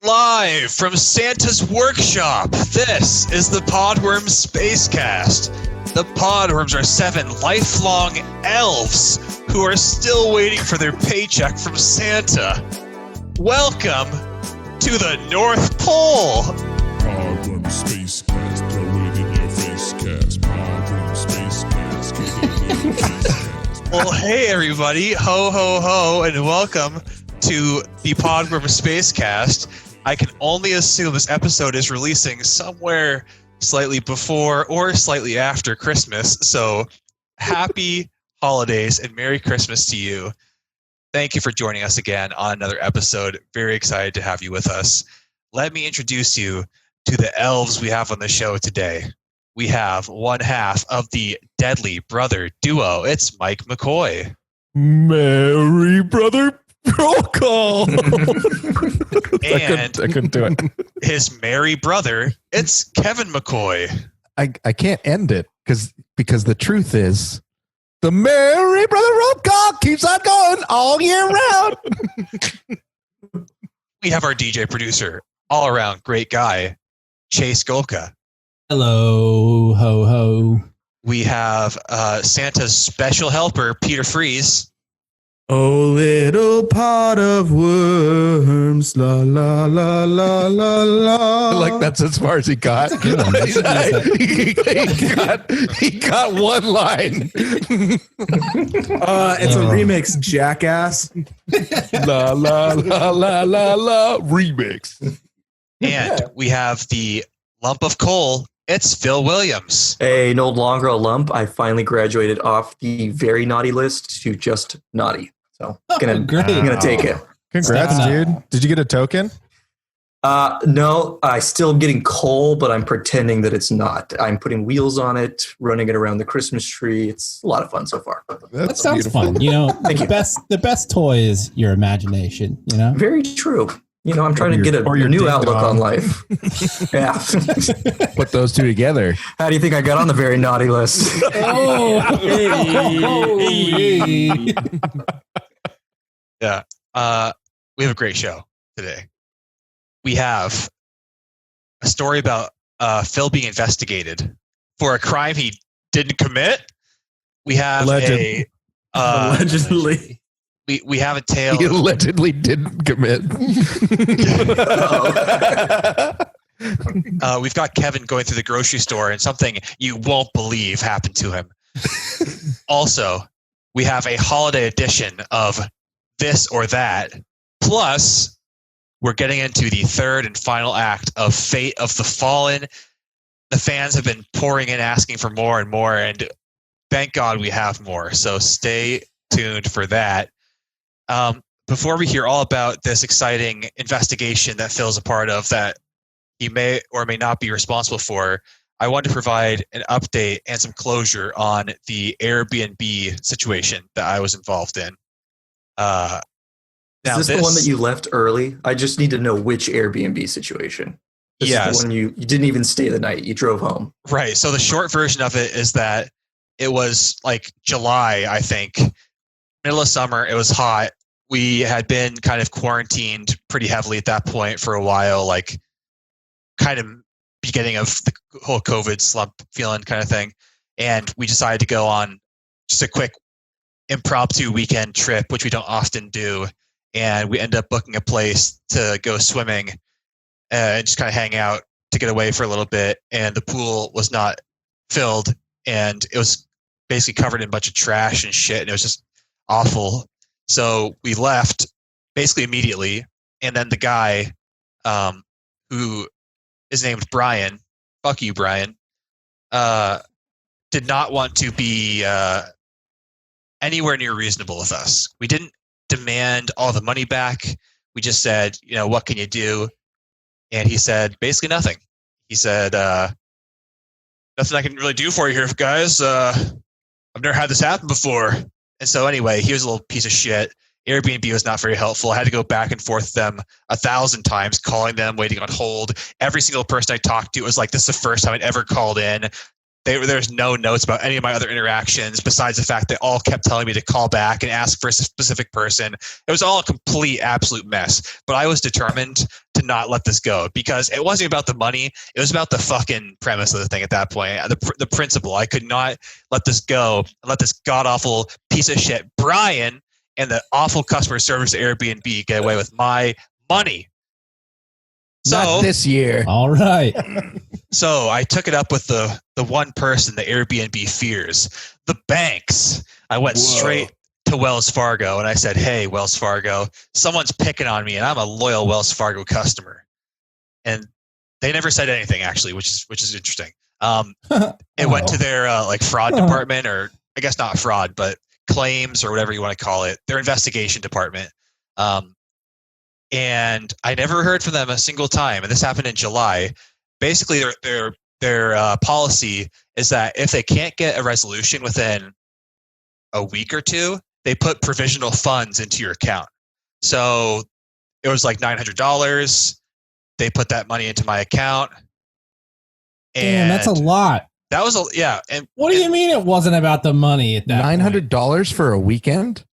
Live from Santa's workshop, this is the Podworms Spacecast. The Podworms are 7 lifelong elves who are still waiting for their paycheck from Santa. Welcome to the North Pole. Podworms Spacecast, throw it in your face cast. Podworms Spacecast, get it in your face cast. Well, hey everybody, ho ho ho, and welcome to the Podworms Spacecast. I can only assume this episode is releasing somewhere slightly before or slightly after Christmas. So happy holidays and Merry Christmas to you. Thank you for joining us again on another episode. Very excited to have you with us. Let me introduce you to the elves we have on the show today. We have one half of the Deadly Brother duo. It's Mike McCoy. Merry Brother Roll Call. And I couldn't do it. his merry brother, it's Kevin McCoy. I can't end it because the truth is the Merry Brother Roll Call keeps on going all year round. We have our DJ producer, all around great guy, Chase Golka. Hello, ho ho. We have Santa's special helper, Peter Freeze. Oh, little pot of worms, la la la la la la. Like that's as far as he got. That's a good one. That's a good he got one line. It's a remix, jackass. La la la la la la remix. And we have the lump of coal. It's Phil Williams. Hey, no longer a lump. I finally graduated off the very naughty list to just naughty. So great. I'm gonna take it. Congrats, Stop. dude. Did you get a token? No, I still am getting coal, but I'm pretending that it's not. I'm putting wheels on it, running it around the Christmas tree. It's a lot of fun so far. That sounds beautiful. fun. You know, Thank you. the best toy is your imagination, you know? Very true. You know, I'm trying to get a or your new ding outlook dong. on life. Yeah. Put those two together. How do you think I got on the very naughty list? Yeah. We have a great show today. We have a story about Phil being investigated for a crime he didn't commit. We have Alleged. Allegedly. we have a tale. He allegedly didn't commit. We've got Kevin going through the grocery store and something you won't believe happened to him. Also, we have a holiday edition of This or That. Plus, we're getting into the third and final act of Fate of the Fallen. The fans have been pouring in asking for more and more, and thank God we have more. So stay tuned for that. Before we hear all about this exciting investigation that Phil's a part of that he may or may not be responsible for, I want to provide an update and some closure on the Airbnb situation that I was involved in. Is this the one that you left early? I just need to know which Airbnb situation. This Yes. is the one you didn't even stay the night. You drove home. Right. So the short version of it is that it was like July, I think, middle of summer. It was hot. We had been kind of quarantined pretty heavily at that point for a while, like kind of beginning of the whole COVID slump feeling kind of thing. And we decided to go on just a quick impromptu weekend trip, which we don't often do. And we ended up booking a place to go swimming and just kind of hang out to get away for a little bit. And the pool was not filled and it was basically covered in a bunch of trash and shit. And it was just awful. So we left basically immediately. And then the guy who is named Brian, fuck you, Brian, did not want to be anywhere near reasonable with us. We didn't demand all the money back. We just said, you know, what can you do? And he said, basically nothing. He said, nothing I can really do for you here, guys. I've never had this happen before. And so anyway, he was a little piece of shit. Airbnb was not very helpful. I had to go back and forth with them 1,000 times, calling them, waiting on hold. Every single person I talked to was like, this is the first time I'd ever called in. There's no notes about any of my other interactions besides the fact they all kept telling me to call back and ask for a specific person. It was all a complete, absolute mess. But I was determined to not let this go because it wasn't about the money. It was about the fucking premise of the thing at that point. The principle. I could not let this go and let this god-awful piece of shit, Brian, and the awful customer service at Airbnb get away with my money. So, Not this year. All right. So I took it up with the one person the Airbnb fears, the banks. I went straight to Wells Fargo and I said, "Hey, Wells Fargo, someone's picking on me, and I'm a loyal Wells Fargo customer." And they never said anything actually, which is interesting. It went to their like fraud department, or I guess not fraud, but claims or whatever you want to call it, their investigation department. And I never heard from them a single time. And this happened in July. Basically, their policy is that if they can't get a resolution within a week or two, they put provisional funds into your account. So it was like $900. They put that money into my account. Damn, that's a lot. That was yeah. And what do you mean it wasn't about the money at that $900 for a weekend?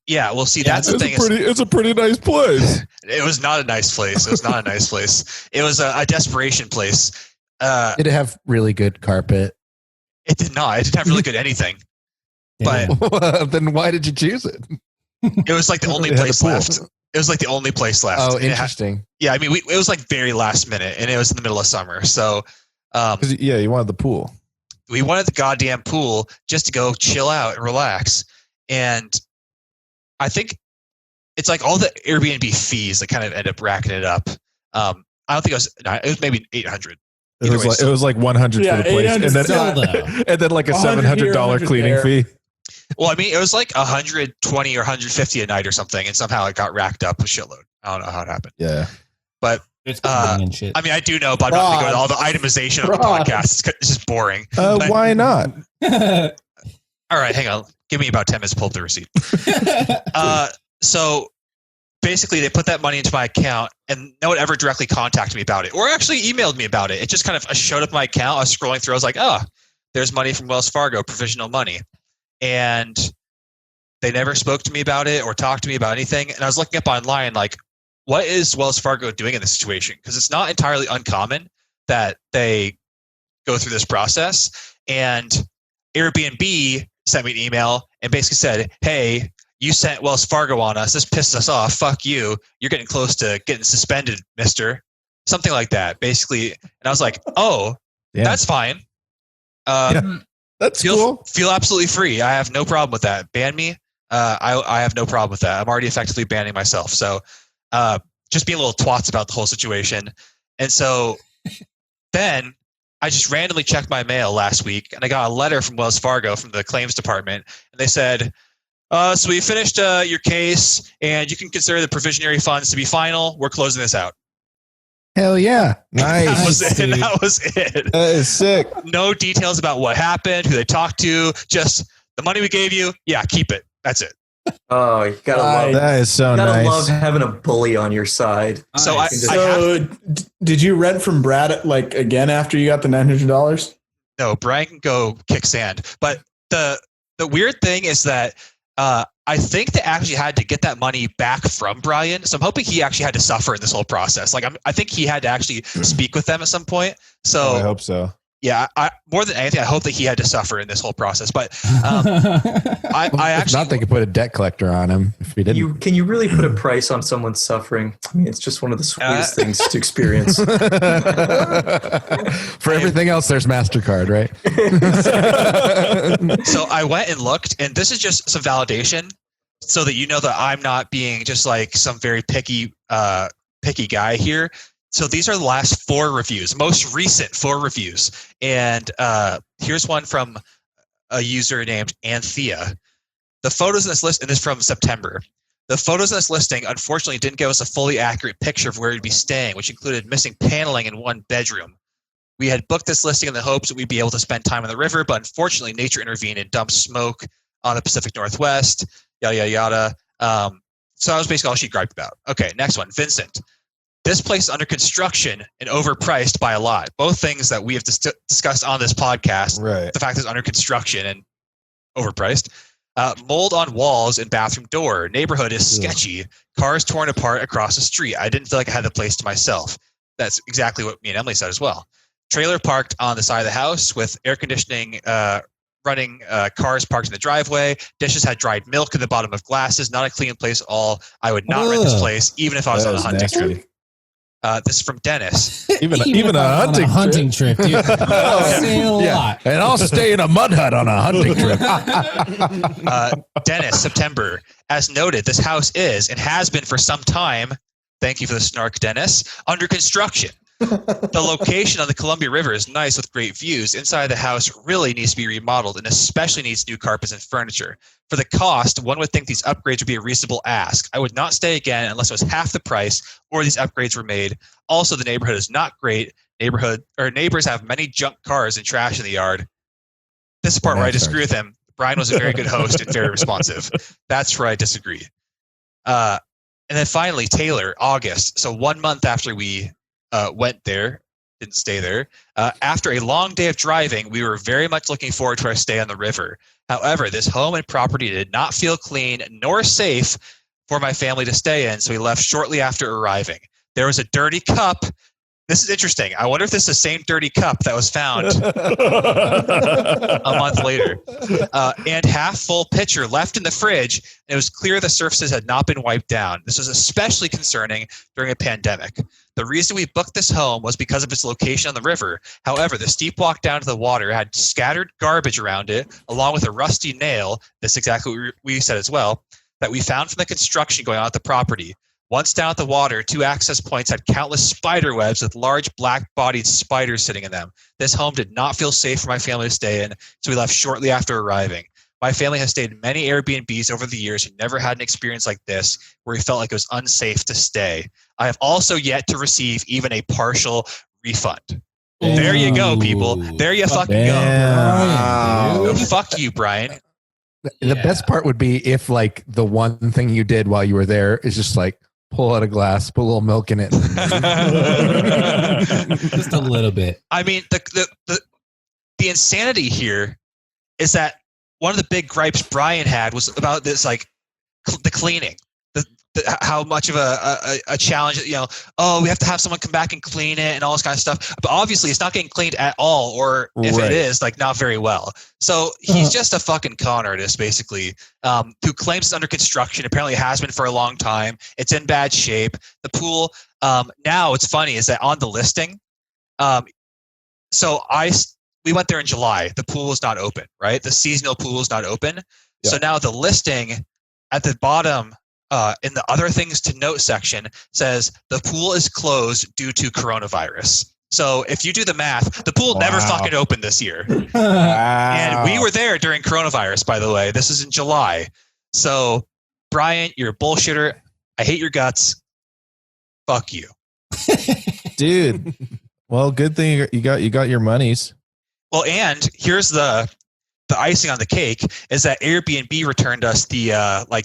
Yeah, well, see, that's the thing. It's a pretty nice place. It was not a nice place. It was not a nice place. It was a desperation place. Did it have really good carpet? It did not. It didn't have really good anything. Damn. But Then why did you choose it? it was like the only It had a place pool. left. It was like the only place left. Oh, And it had- interesting. yeah, I mean, it was like very last minute, and it was in the middle of summer. So Yeah, you wanted the pool. we wanted the goddamn pool just to go chill out and relax. And I think it's like all the Airbnb fees that kind of end up racking it up. I don't think it was maybe 800. It was like 100 for the place, 800 and then still, though. and then like a 100 here, $700 100 cleaning there. fee. Well, I mean, it was like 120 or 150 a night or something, and somehow it got racked up a shitload. I don't know how it happened. Yeah, But It's cleaning and shit. I mean, I do know, but I'm not going to go into all the itemization of the Fraud. podcast. It's just boring. But- why not? All right, hang on. Give me about 10 minutes to pull up the receipt. So basically, they put that money into my account, and no one ever directly contacted me about it, or actually emailed me about it. It just kind of showed up in my account. I was scrolling through. I was like, "Oh, there's money from Wells Fargo, provisional money," and they never spoke to me about it or talked to me about anything. And I was looking up online, like, what is Wells Fargo doing in this situation? Because it's not entirely uncommon that they go through this process. And Airbnb sent me an email and basically said, "Hey, you sent Wells Fargo on us. This pissed us off. Fuck you. You're getting close to getting suspended, mister." Something like that, basically. And I was like, "Oh, Yeah. that's fine. That's Feel cool. feel absolutely free. I have no problem with that. Ban me. I have no problem with that. I'm already effectively banning myself." So just being little twats about the whole situation. And so then I just randomly checked my mail last week, and I got a letter from Wells Fargo from the claims department, and they said, "So we finished your case, and you can consider the provisionary funds to be final. We're closing this out." Hell yeah. That Nice. was it. dude. That was it. That is sick. No details about what happened, who they talked to, just the money we gave you. Yeah, keep it. That's it. Oh, you gotta Nice. love That is so you gotta nice. love having a bully on your side. So Nice. I So, did you rent from Brad like again after you got the $900? No, Brian can go kick sand. But the weird thing is that I think they actually had to get that money back from Brian. So I'm hoping he actually had to suffer in this whole process. Like I think he had to actually speak with them at some point. I So hope so. yeah, more than anything, I hope that he had to suffer in this whole process. But I If actually not, they could put a debt collector on him if he didn't. Can you really put a price on someone's suffering? I mean, it's just one of the sweetest things to experience. For everything else, there's MasterCard, right? So I went and looked, and this is just some validation so that you know that I'm not being just like some very picky guy here. So these are the last 4 reviews, most recent 4 reviews. And here's one from a user named Anthea. The photos in this list, and this is from September. The photos in this listing unfortunately didn't give us a fully accurate picture of where we'd be staying, which included missing paneling in one bedroom. We had booked this listing in the hopes that we'd be able to spend time on the river, but unfortunately nature intervened and dumped smoke on the Pacific Northwest, yada, yada, yada. So that was basically all she griped about. Okay, next one, Vincent. This place is under construction and overpriced by a lot. Both things that we have discussed on this podcast. Right. The fact that it's under construction and overpriced. Mold on walls and bathroom door. Neighborhood is sketchy. Cars torn apart across the street. I didn't feel like I had the place to myself. That's exactly what me and Emily said as well. Trailer parked on the side of the house with air conditioning running, cars parked in the driveway. Dishes had dried milk in the bottom of glasses. Not a clean place at all. I would not rent this place, even if I was on a hunting trip. This is from Dennis. Even a hunting trip, dude. Saying a lot. And I'll stay in a mud hut on a hunting trip. Dennis, September. As noted, this house is and has been for some time. Thank you for the snark, Dennis. Under construction. The location on the Columbia River is nice with great views. Inside the house really needs to be remodeled and especially needs new carpets and furniture. For the cost, one would think these upgrades would be a reasonable ask. I would not stay again unless it was half the price or these upgrades were made. Also, the neighborhood is not great. Neighbors have many junk cars and trash in the yard. This is the part where I disagree with him. Brian was a very good host and very responsive. That's where I disagree. And then finally, Taylor, August. So 1 month after we went there, didn't stay there. After a long day of driving, we were very much looking forward to our stay on the river. However, this home and property did not feel clean nor safe for my family to stay in, so we left shortly after arriving. There was a dirty cup. This is interesting. I wonder if this is the same dirty cup that was found a month later. And half full pitcher left in the fridge. And it was clear the surfaces had not been wiped down. This was especially concerning during a pandemic. The reason we booked this home was because of its location on the river. However, the steep walk down to the water had scattered garbage around it, along with a rusty nail, that's exactly what we said as well, that we found from the construction going on at the property. Once down at the water, 2 access points had countless spider webs with large black-bodied spiders sitting in them. This home did not feel safe for my family to stay in, so we left shortly after arriving. My family has stayed in many Airbnbs over the years and never had an experience like this where we felt like it was unsafe to stay. I have also yet to receive even a partial refund. Ooh. There you go, people. There you fucking go. Wow. Fuck you, Brian. The best part would be if, like, the one thing you did while you were there is just like pull out a glass, put a little milk in it. Just a little bit. I mean, the insanity here is that one of the big gripes Brian had was about this, like, the cleaning. How much of a challenge, we have to have someone come back and clean it and all this kind of stuff. But obviously it's not getting cleaned at all, or if it is, like, not very well. So he's just a fucking con artist, basically, who claims it's under construction. Apparently it has been for a long time. It's in bad shape. The pool, now what's funny is that on the listing, we went there in July. The pool is not open, right? The seasonal pool is not open. Yeah. So now the listing at the bottom, in the other things to note section, says the pool is closed due to coronavirus. So if you do the math, the pool never fucking opened this year. And we were there during coronavirus, by the way. This is in July. So, Brian, you're a bullshitter. I hate your guts. Fuck you. Dude. Well, good thing you got your monies. Well, and here's the icing on the cake is that Airbnb returned us the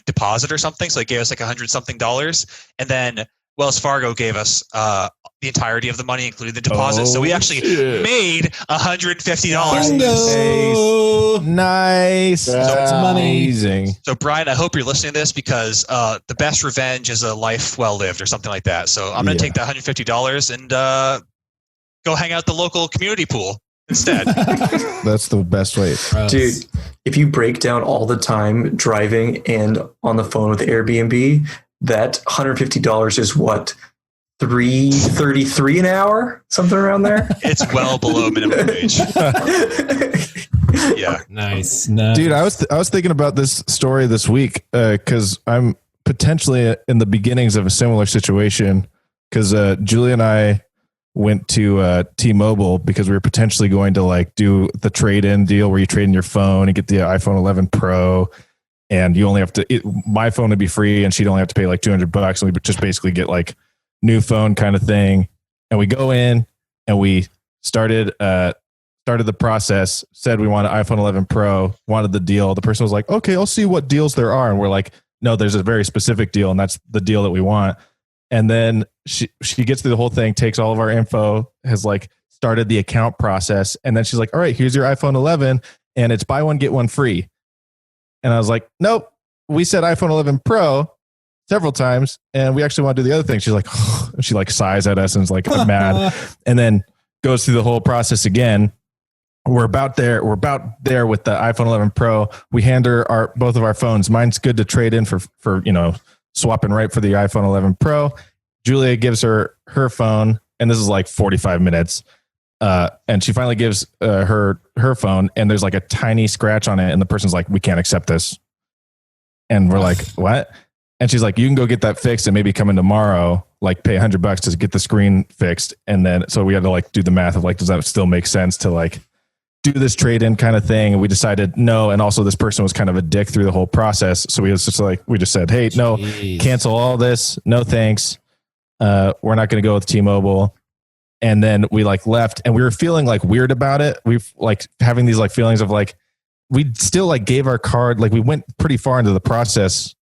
deposit or something. So they gave us like $100-something, and then Wells Fargo gave us the entirety of the money, including the deposit. So we actually made $150. Nice. That's amazing. So Brian, I hope you're listening to this, because the best revenge is a life well lived, or something like that. So I'm going to take that $150 and go hang out at the local community pool instead. That's the best way. Dude, if you break down all the time driving and on the phone with Airbnb, that $150 is what, $3.33 an hour, something around there? It's well below minimum wage. Yeah. Nice. Dude, I was thinking about this story this week because I'm potentially in the beginnings of a similar situation, because Julie and I went to T-Mobile because we were potentially going to, like, do the trade-in deal where you trade in your phone and get the iPhone 11 Pro, and you only have to, my phone would be free and she'd only have to pay like $200, and we would just basically get like new phone kind of thing. And we go in and we started the process, said we wanted iPhone 11 Pro, wanted the deal. The person was like, okay, I'll see what deals there are. And we're like, no, there's a very specific deal, and that's the deal that we want. And then she gets through the whole thing, takes all of our info, has like started the account process. And then she's like, all right, here's your iPhone 11 and it's buy one, get one free. And I was like, nope, we said iPhone 11 Pro several times and we actually want to do the other thing. She's like, oh, she like sighs at us and is like, I'm mad. And then goes through the whole process again. We're about there with the iPhone 11 Pro. We hand her both of our phones. Mine's good to trade in for swapping right for the iPhone 11 Pro. Julia gives her phone, and this is like 45 minutes. And she finally gives her phone, and there's like a tiny scratch on it, and the person's like, "We can't accept this." And we're like, "What?" And she's like, "You can go get that fixed, and maybe come in tomorrow, like pay $100 to get the screen fixed." And then so we had to like do the math of like, does that still make sense to like do this trade-in kind of thing? And we decided no. And also this person was kind of a dick through the whole process. So we just said, hey, no, cancel all this. No, thanks. We're not going to go with T-Mobile. And then we like left and we were feeling like weird about it. We've like having these like feelings of like, we still like gave our card. Like we went pretty far into the process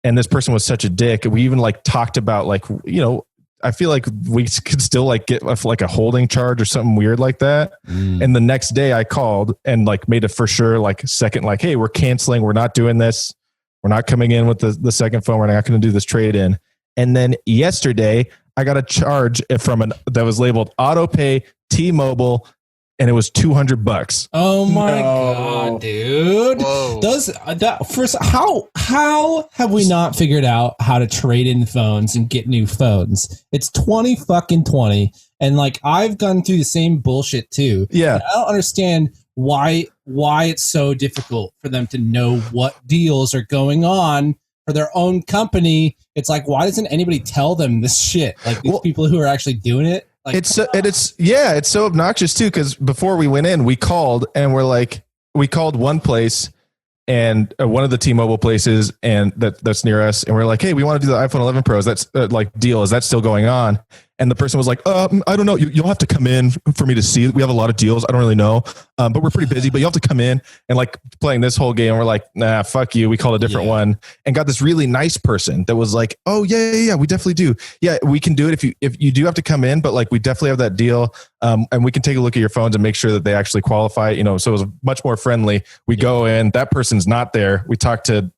and this person was such a dick. We even like talked about like, I feel like we could still like get like a holding charge or something weird like that. And the next day I called and like made a for sure like second, like, hey, we're canceling. We're not doing this. We're not coming in with the second phone. We're not going to do this trade in. And then yesterday I got a charge that was labeled auto pay T-Mobile and it was $200. Oh my God, dude. Whoa. First, how have we not figured out how to trade in phones and get new phones? It's 2020. And like, I've gone through the same bullshit too. Yeah. And I don't understand why it's so difficult for them to know what deals are going on for their own company. It's like, why doesn't anybody tell them this shit? Like these people who are actually doing it. Like, it's so obnoxious too. Cause before we went in, we called and we called one place and one of the T-Mobile places and that's near us. And we're like, hey, we want to do the iPhone 11 Pros. That's deal. Is that still going on? And the person was like, I don't know. You'll have to come in for me to see. We have a lot of deals. I don't really know. But we're pretty busy, but you have to come in and like playing this whole game. We're like, nah, fuck you. We called a different one and got this really nice person that was like, oh yeah. We definitely do. Yeah, we can do it if you do have to come in, but like we definitely have that deal. And we can take a look at your phones and make sure that they actually qualify, so it was much more friendly. We go in, that person's not there. We talked to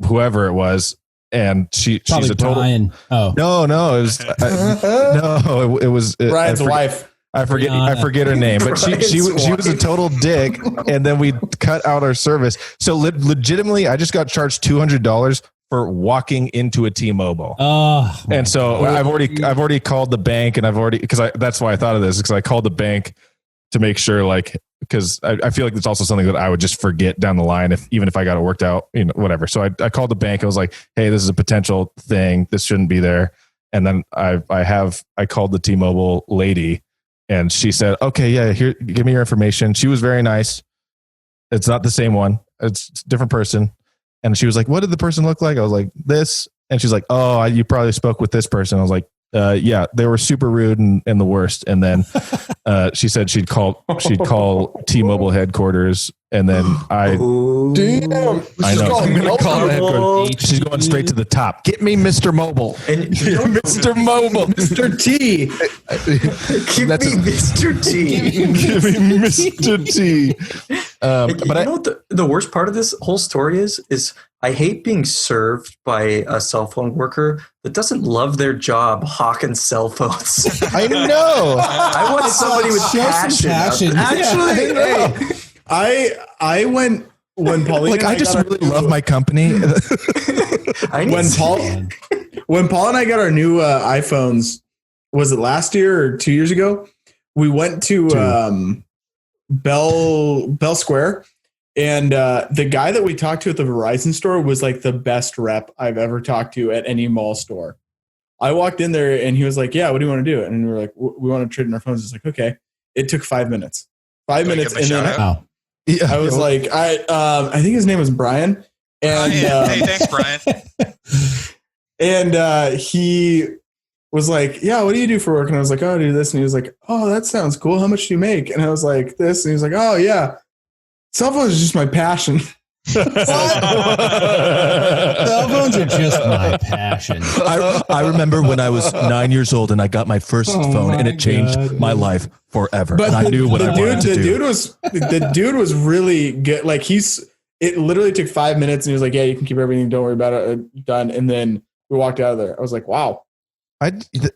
whoever it was. And she's a total. Brian. Oh no! It was it was Brian's wife. I forget her name, but she was a total dick. And then we cut out our service. So legitimately, I just got charged $200 for walking into a T-Mobile. Oh, and so I've already called the bank, and that's why I thought of this because I called the bank to make sure because I feel like it's also something that I would just forget down the line even if I got it worked out, whatever. So I called the bank. I was like, hey, this is a potential thing. This shouldn't be there. And then I called the T-Mobile lady and she said, okay, yeah, here, give me your information. She was very nice. It's not the same one. It's a different person. And she was like, what did the person look like? I was like, this. And she's like, oh, you probably spoke with this person. I was like, yeah, they were super rude and the worst. And then she said she'd call T-Mobile headquarters. And then I know she's going straight to the top. Get me Mr. Mobile. And Mr. Mobile. Mr. T. Give me Mr. T. Give me Mr. T. But you know what the worst part of this whole story is I hate being served by a cell phone worker that doesn't love their job hawking cell phones. I know. I want somebody with passion. Actually, hey, I went when Pauline. I just really love my company. When Paul and I got our new iPhones, was it last year or 2 years ago? We went to Bell Square. And the guy that we talked to at the Verizon store was like the best rep I've ever talked to at any mall store. I walked in there and he was like, yeah, what do you want to do? And we were like, we want to trade in our phones. It's like, okay. It took 5 minutes. 5 minutes. And then I was like, I think his name was Brian. And hey, thanks, Brian. And he was like, yeah, what do you do for work? And I was like, oh, I do this. And he was like, oh, that sounds cool. How much do you make? And I was like, this. And he was like, oh, yeah. Cell phone is just my passion. Cell phones are just my passion. I remember when I was 9 years old and I got my first phone and it changed my life forever. But and I knew what I wanted to do. The dude was really good. Like it literally took 5 minutes and he was like, yeah, you can keep everything. Don't worry about it. Done. And then we walked out of there. I was like, wow.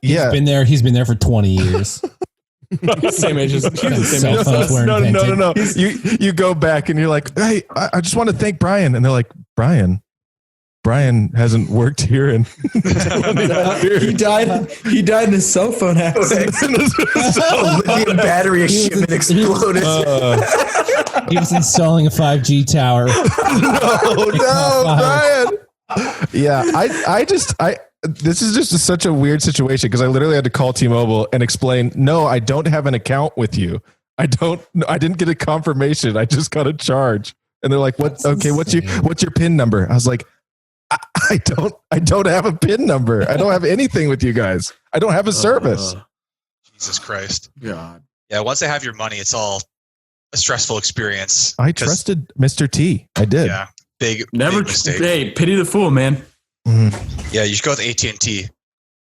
He's been there for 20 years. Same age as Cell phones were invented. No. You go back and you're like, hey, I just want to thank Brian. And they're like, Brian hasn't worked here in he died in a cell phone accident. A lithium battery shipment exploded. He was installing a 5G tower. no, Brian. Yeah, I this is just such a weird situation because I literally had to call T-Mobile and explain, no, I don't have an account with you. I didn't get a confirmation. I just got a charge. And they're like, what? Okay, what's your PIN number? I was like, I don't have a PIN number. I don't have anything with you guys. I don't have a service. Jesus Christ. God. Yeah, once they have your money, it's all a stressful experience. I trusted Mr. T. I did. Yeah, big mistake. Hey, pity the fool, man. Mm-hmm. Yeah, you should go with AT&T.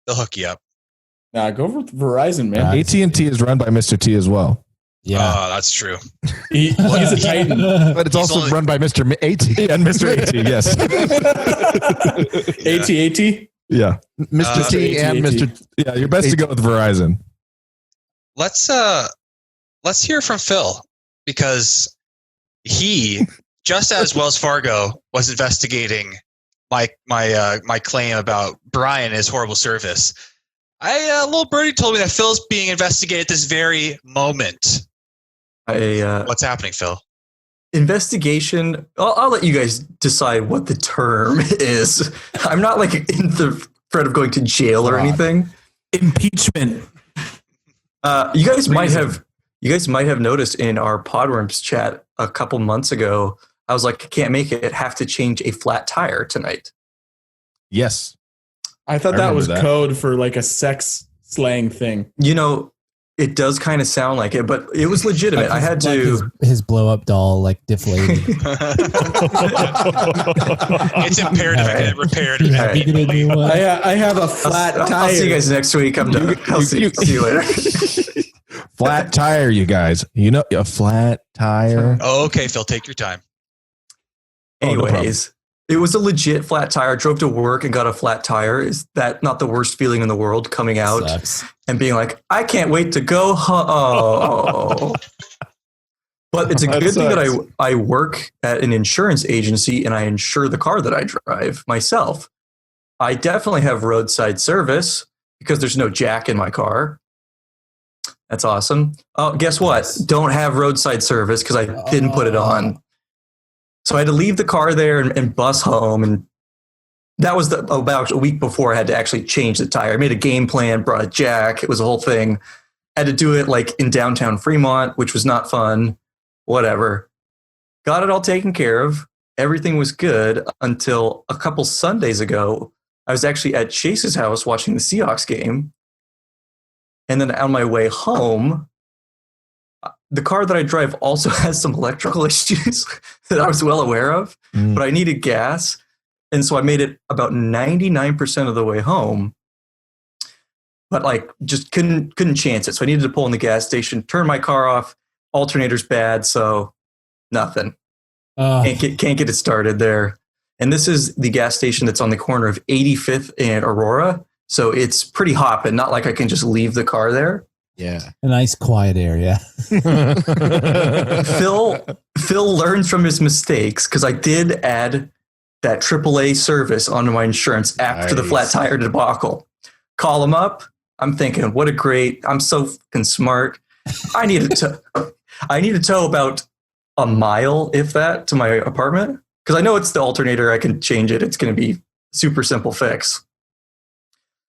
They'll hook you up. Nah, go for Verizon, man. AT&T is run by Mr. T as well. Yeah, that's true. He's a titan, but it's also run by Mr. AT and Mr. AT. Yes. AT. Yeah, Mr. T and Mr. Yeah, you're best to go with Verizon. Let's hear from Phil because he, just as Wells Fargo was investigating my claim about Brian and his horrible service, little birdie told me that Phil's being investigated this very moment. What's happening, Phil? Investigation. I'll let you guys decide what the term is. I'm not like in the threat of going to jail or anything. Impeachment. You guys might have noticed in our Podworms chat a couple months ago, I was like, can't make it, have to change a flat tire tonight. Yes. I thought that was code for like a sex slang thing. You know, it does kind of sound like it, but it was legitimate. I had to. His blow up doll like deflated. It's imperative I get it repaired. I have a flat tire. I'll see you guys next week. I'm done. I'll see you later. Flat tire, you guys. You know, a flat tire. Oh, okay, Phil, take your time. Anyways, it was a legit flat tire. Drove to work and got a flat tire. Is that not the worst feeling in the world? Coming out and being like, I can't wait to go home. But it's a good thing that I work at an insurance agency and I insure the car that I drive myself. I definitely have roadside service because there's no jack in my car. That's awesome. Oh, guess what? Don't have roadside service because I didn't put it on. So I had to leave the car there and bus home. And that was about a week before I had to actually change the tire. I made a game plan, brought a jack. It was a whole thing. I had to do it like in downtown Fremont, which was not fun. Whatever. Got it all taken care of. Everything was good until a couple Sundays ago. I was actually at Chase's house watching the Seahawks game. And then on my way home, the car that I drive also has some electrical issues that I was well aware of, but I needed gas. And so I made it about 99% of the way home, but like just couldn't chance it. So I needed to pull in the gas station, turn my car off, alternator's bad. So nothing. Can't get it started there. And this is the gas station that's on the corner of 85th and Aurora. So it's pretty hopping, not like I can just leave the car there. Yeah. A nice quiet area. Phil learns from his mistakes because I did add that AAA service onto my insurance after the flat tire debacle. Call him up. I'm thinking, I'm so fucking smart. I need to tow about a mile, if that, to my apartment. Because I know it's the alternator. I can change it. It's going to be super simple fix.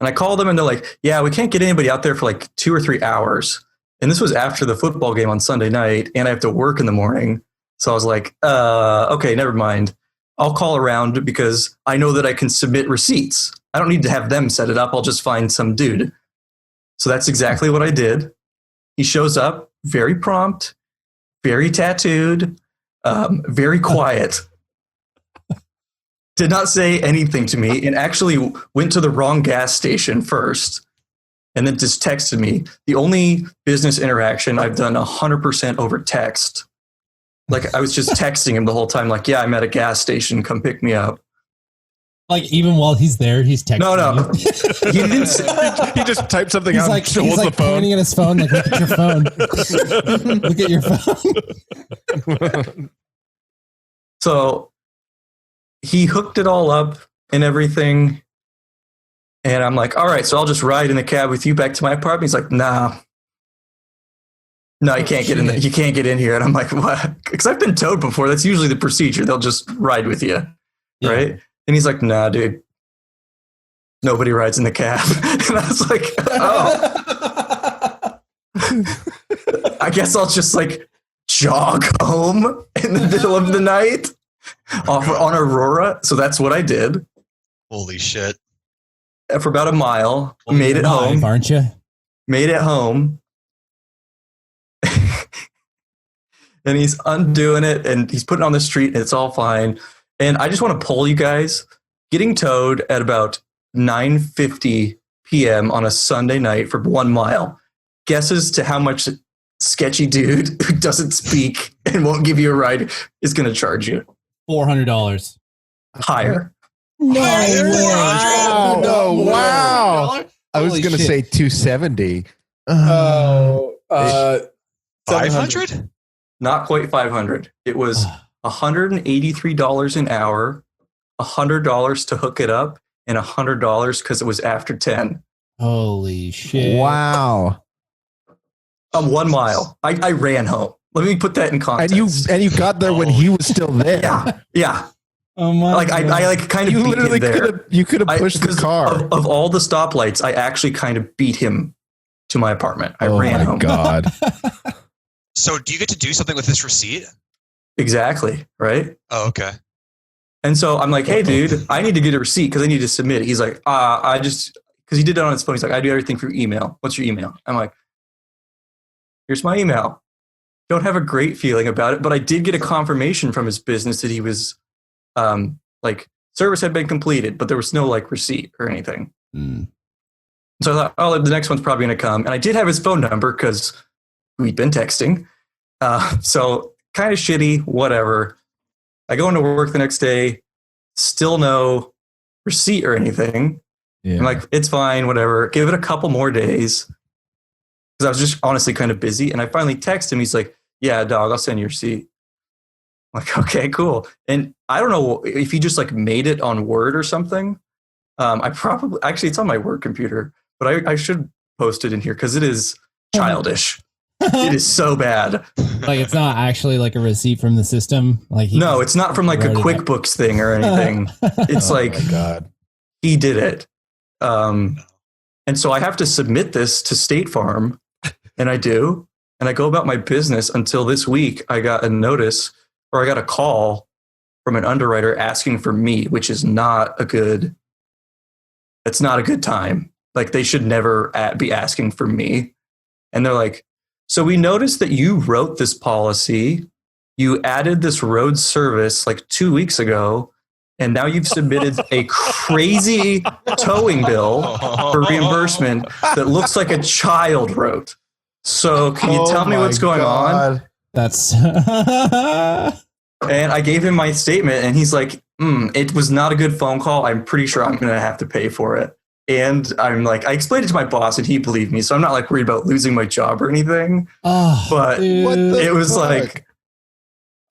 And I called them and they're like, yeah, we can't get anybody out there for like 2 or 3 hours. And this was after the football game on Sunday night and I have to work in the morning. So I was like, okay, never mind. I'll call around because I know that I can submit receipts. I don't need to have them set it up. I'll just find some dude. So that's exactly what I did. He shows up, very prompt, very tattooed, very quiet. Did not say anything to me and actually went to the wrong gas station first and then just texted me. The only business interaction I've done 100% over text. Like I was just texting him the whole time. Like, yeah, I'm at a gas station. Come pick me up. Like even while he's there, he's texting. No. He didn't say, He just typed something He's out like, and holds he's the like phone. pointing at his phone. Like, look at your phone. Look at your phone. So he hooked it all up and everything. And I'm like, all right, so I'll just ride in the cab with you back to my apartment. He's like, nah. No, you can't get in. You can't get in here. And I'm like, what? Because I've been towed before. That's usually the procedure. They'll just ride with you, right? And he's like, nah, dude. Nobody rides in the cab. And I was like, oh. I guess I'll just like jog home in the middle of the night on Aurora. So that's what I did. Holy shit. For about a mile, Well, made you're it alive, home. aren't you? Made it home. And he's undoing it and he's putting it on the street and it's all fine. And I just want to poll you guys. Getting towed at about 9:50 p.m. on a Sunday night for 1 mile. Guesses to how much sketchy dude who doesn't speak and won't give you a ride is going to charge you? $400. Higher. No Wow. No, wow. I was Holy going to shit. say 270. Oh, 500? Not quite 500. It was $183 an hour, $100 to hook it up, and $100 because it was after 10. Holy shit. Wow. 1 mile. I ran home. Let me put that in And context. you got there when he was still there. Yeah. Oh my Like God. I like kind of You beat literally him there. could have pushed the 'cause car. Of all the stoplights, I actually kind of beat him to my apartment. I Oh ran my home. God. So do you get to do something with this receipt? Exactly. Right. Oh, okay. And so I'm like, hey, dude, I need to get a receipt because I need to submit it. He's like, I just, because he did that on his phone. He's like, I do everything through email. What's your email? I'm like, here's my email. Don't have a great feeling about it, but I did get a confirmation from his business that he was like service had been completed, but there was no like receipt or anything. Mm. So I thought, oh, the next one's probably going to come. And I did have his phone number because we'd been texting. So kind of shitty, whatever. I go into work the next day, still no receipt or anything. Yeah. I'm like, it's fine, whatever. Give it a couple more days. Because I was just honestly kind of busy. And I finally text him. He's like, yeah, dog, I'll send you a receipt. I'm like, okay, cool. And I don't know if he just like made it on Word or something. I probably, actually, it's on my work computer, but I should post it in here because it is childish. It is so bad. Like it's not actually like a receipt from the system. Like he No, it's not from like a wrote it up. QuickBooks thing or anything. It's Oh like my God. he did it. And so I have to submit this to State Farm, and I do. And I go about my business until this week I got a notice or I got a call from an underwriter asking for me, which is not a good, it's not a good time. Like they should never be asking for me. And they're like, so we noticed that you wrote this policy. You added this road service like 2 weeks ago. And now you've submitted a crazy towing bill for reimbursement that looks like a child wrote. So can you tell me what's going on? That's And I gave him my statement and he's like, it was not a good phone call. I'm pretty sure I'm going to have to pay for it. And I'm like, I explained it to my boss and he believed me. So I'm not like worried about losing my job or anything. oh, But dude. What the it was fuck? like,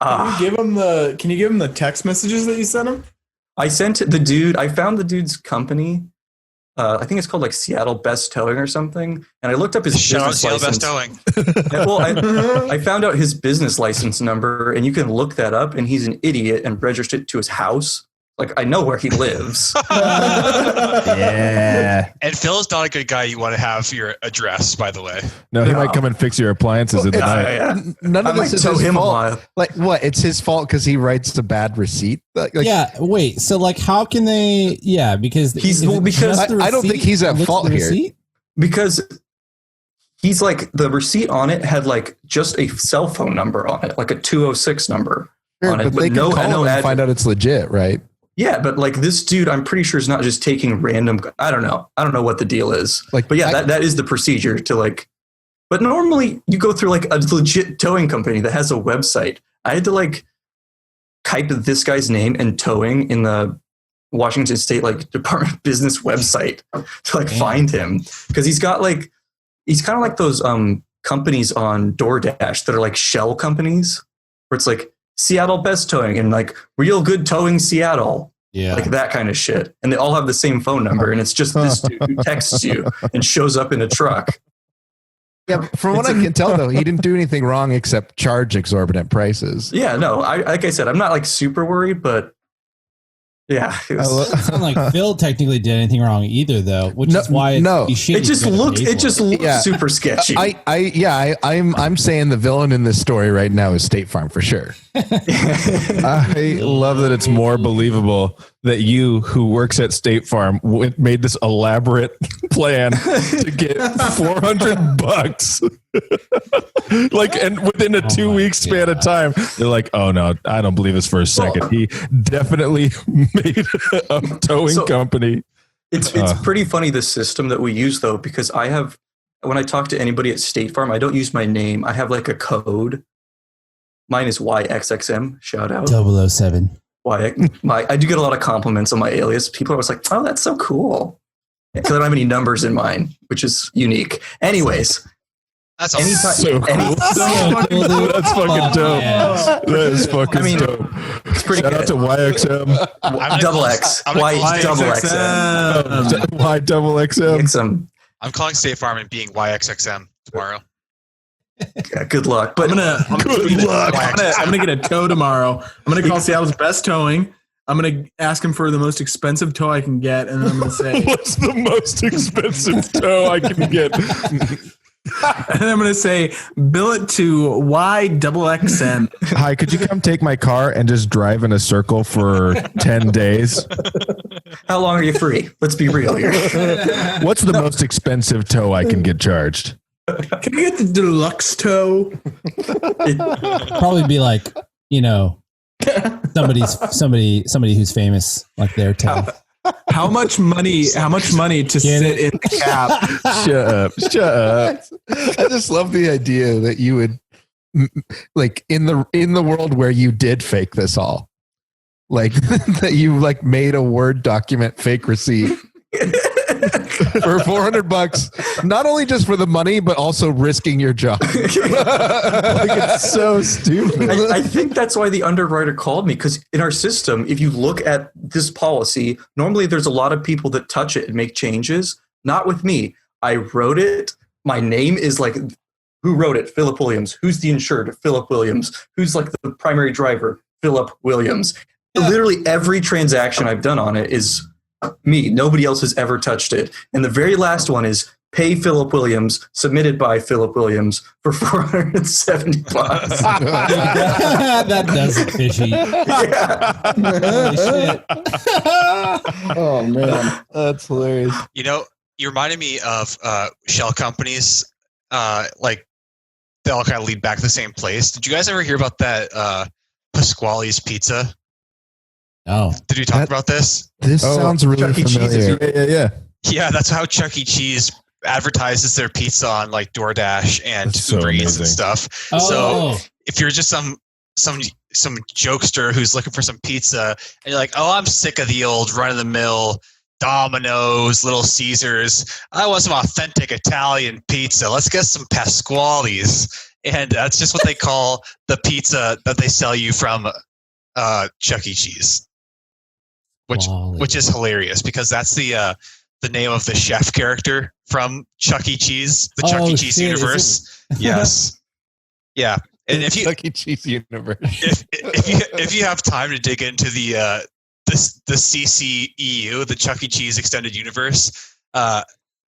Can you give him the text messages that you sent him? I sent the dude, I found the dude's company. I think it's called like Seattle Best Towing or something. And I looked up his Shout out business Seattle Best license. Towing. Well, I found out his business license number and you can look that up and he's an idiot and registered it to his house. Like I know where he lives. Yeah. And Phil is not a good guy you want to have for your address, by the way. No, he No. might come and fix your appliances in the night. Yeah. None I of might this is tow his him a fault. while. Like what? It's his fault because he writes the bad receipt. Like, yeah, wait. So like how can they because He's- is it well, because just the I don't think receipt he's at looks fault the here. receipt? Because he's like the receipt on it had like just a cell phone number on it, like a 206 number Sure, on it. but they can call him and address. find out it's legit, right? Yeah, but like this dude, I'm pretty sure is not just taking random. I don't know what the deal is. Like, but yeah, that is the procedure to like. But normally you go through like a legit towing company that has a website. I had to like type this guy's name and towing in the Washington State like Department of Business website to like find him, because he's kind of like those companies on DoorDash that are like shell companies where it's like Seattle Best Towing and like Real Good Towing Seattle. Yeah. Like that kind of shit. And they all have the same phone number, and it's just this dude who texts you and shows up in a truck. Yeah, from what I can tell, though, he didn't do anything wrong except charge exorbitant prices. Yeah, no, like I said, I'm not like super worried, but yeah. It doesn't like Phil technically did anything wrong either, though, which is why it just looks super sketchy. I'm saying the villain in this story right now is State Farm for sure. I love that it's more believable that you, who works at State Farm, made this elaborate plan to get $400. Like, and within a 2-week span of time, they're like, "Oh no, I don't believe this for a second." He definitely made a towing company. It's pretty funny, the system that we use though, because when I talk to anybody at State Farm, I don't use my name. I have like a code. Mine is YXXM. Shout out 007. I do get a lot of compliments on my alias. People are always like, "Oh, that's so cool," because I don't have any numbers in mine, which is unique. Anyways. That's so cool. That's fucking dope. Yeah. That is fucking dope. It's pretty Shout out to YXM. Double X. Y double XM. Y double XM. I'm calling State Farm and being YXXM tomorrow. Yeah, good luck. But I'm gonna get a tow tomorrow. I'm gonna call Seattle's Best Towing. I'm gonna ask him for the most expensive tow I can get, and then I'm gonna say, "What's the most expensive tow I can get?" And I'm going to say, bill it to YXXM. Hi, could you come take my car and just drive in a circle for 10 days? How long are you free? Let's be real here. What's the most expensive tow I can get charged? Can you get the deluxe tow? Probably be like, somebody who's famous, like their tow. How much money to sit in the cab? Shut up. I just love the idea that you would, like, in the world where you did fake this all, like that you like made a Word document fake receipt for $400, not only just for the money, but also risking your job. Like, it's so stupid. I think that's why the underwriter called me, because in our system, if you look at this policy, normally there's a lot of people that touch it and make changes. Not with me. I wrote it. My name is like, who wrote it? Philip Williams. Who's the insured? Philip Williams. Who's like the primary driver? Philip Williams. Yeah. Literally every transaction I've done on it is me. Nobody else has ever touched it. And the very last one is pay Philip Williams, submitted by Philip Williams for $470. That does it fishy. Yeah. Holy shit. Oh man, that's hilarious. You reminded me of shell companies. Like they all kind of lead back to the same place. Did you guys ever hear about that Pasquale's Pizza? Oh, did you talk about this? This sounds really familiar. Yeah. Yeah, that's how Chuck E. Cheese advertises their pizza on like DoorDash and Uber Eats and stuff. Oh. So if you're just some jokester who's looking for some pizza and you're like, "Oh, I'm sick of the old run-of-the-mill Domino's, Little Caesars. I want some authentic Italian pizza. Let's get some Pasquale's." And that's just what they call the pizza that they sell you from Chuck E. Cheese. Which is hilarious because that's the name of the chef character from Chuck E. Cheese, the Chuck E. Cheese universe. Yes, yeah. And if you Chuck E. Cheese universe, if you have time to dig into the CCEU, the Chuck E. Cheese extended universe,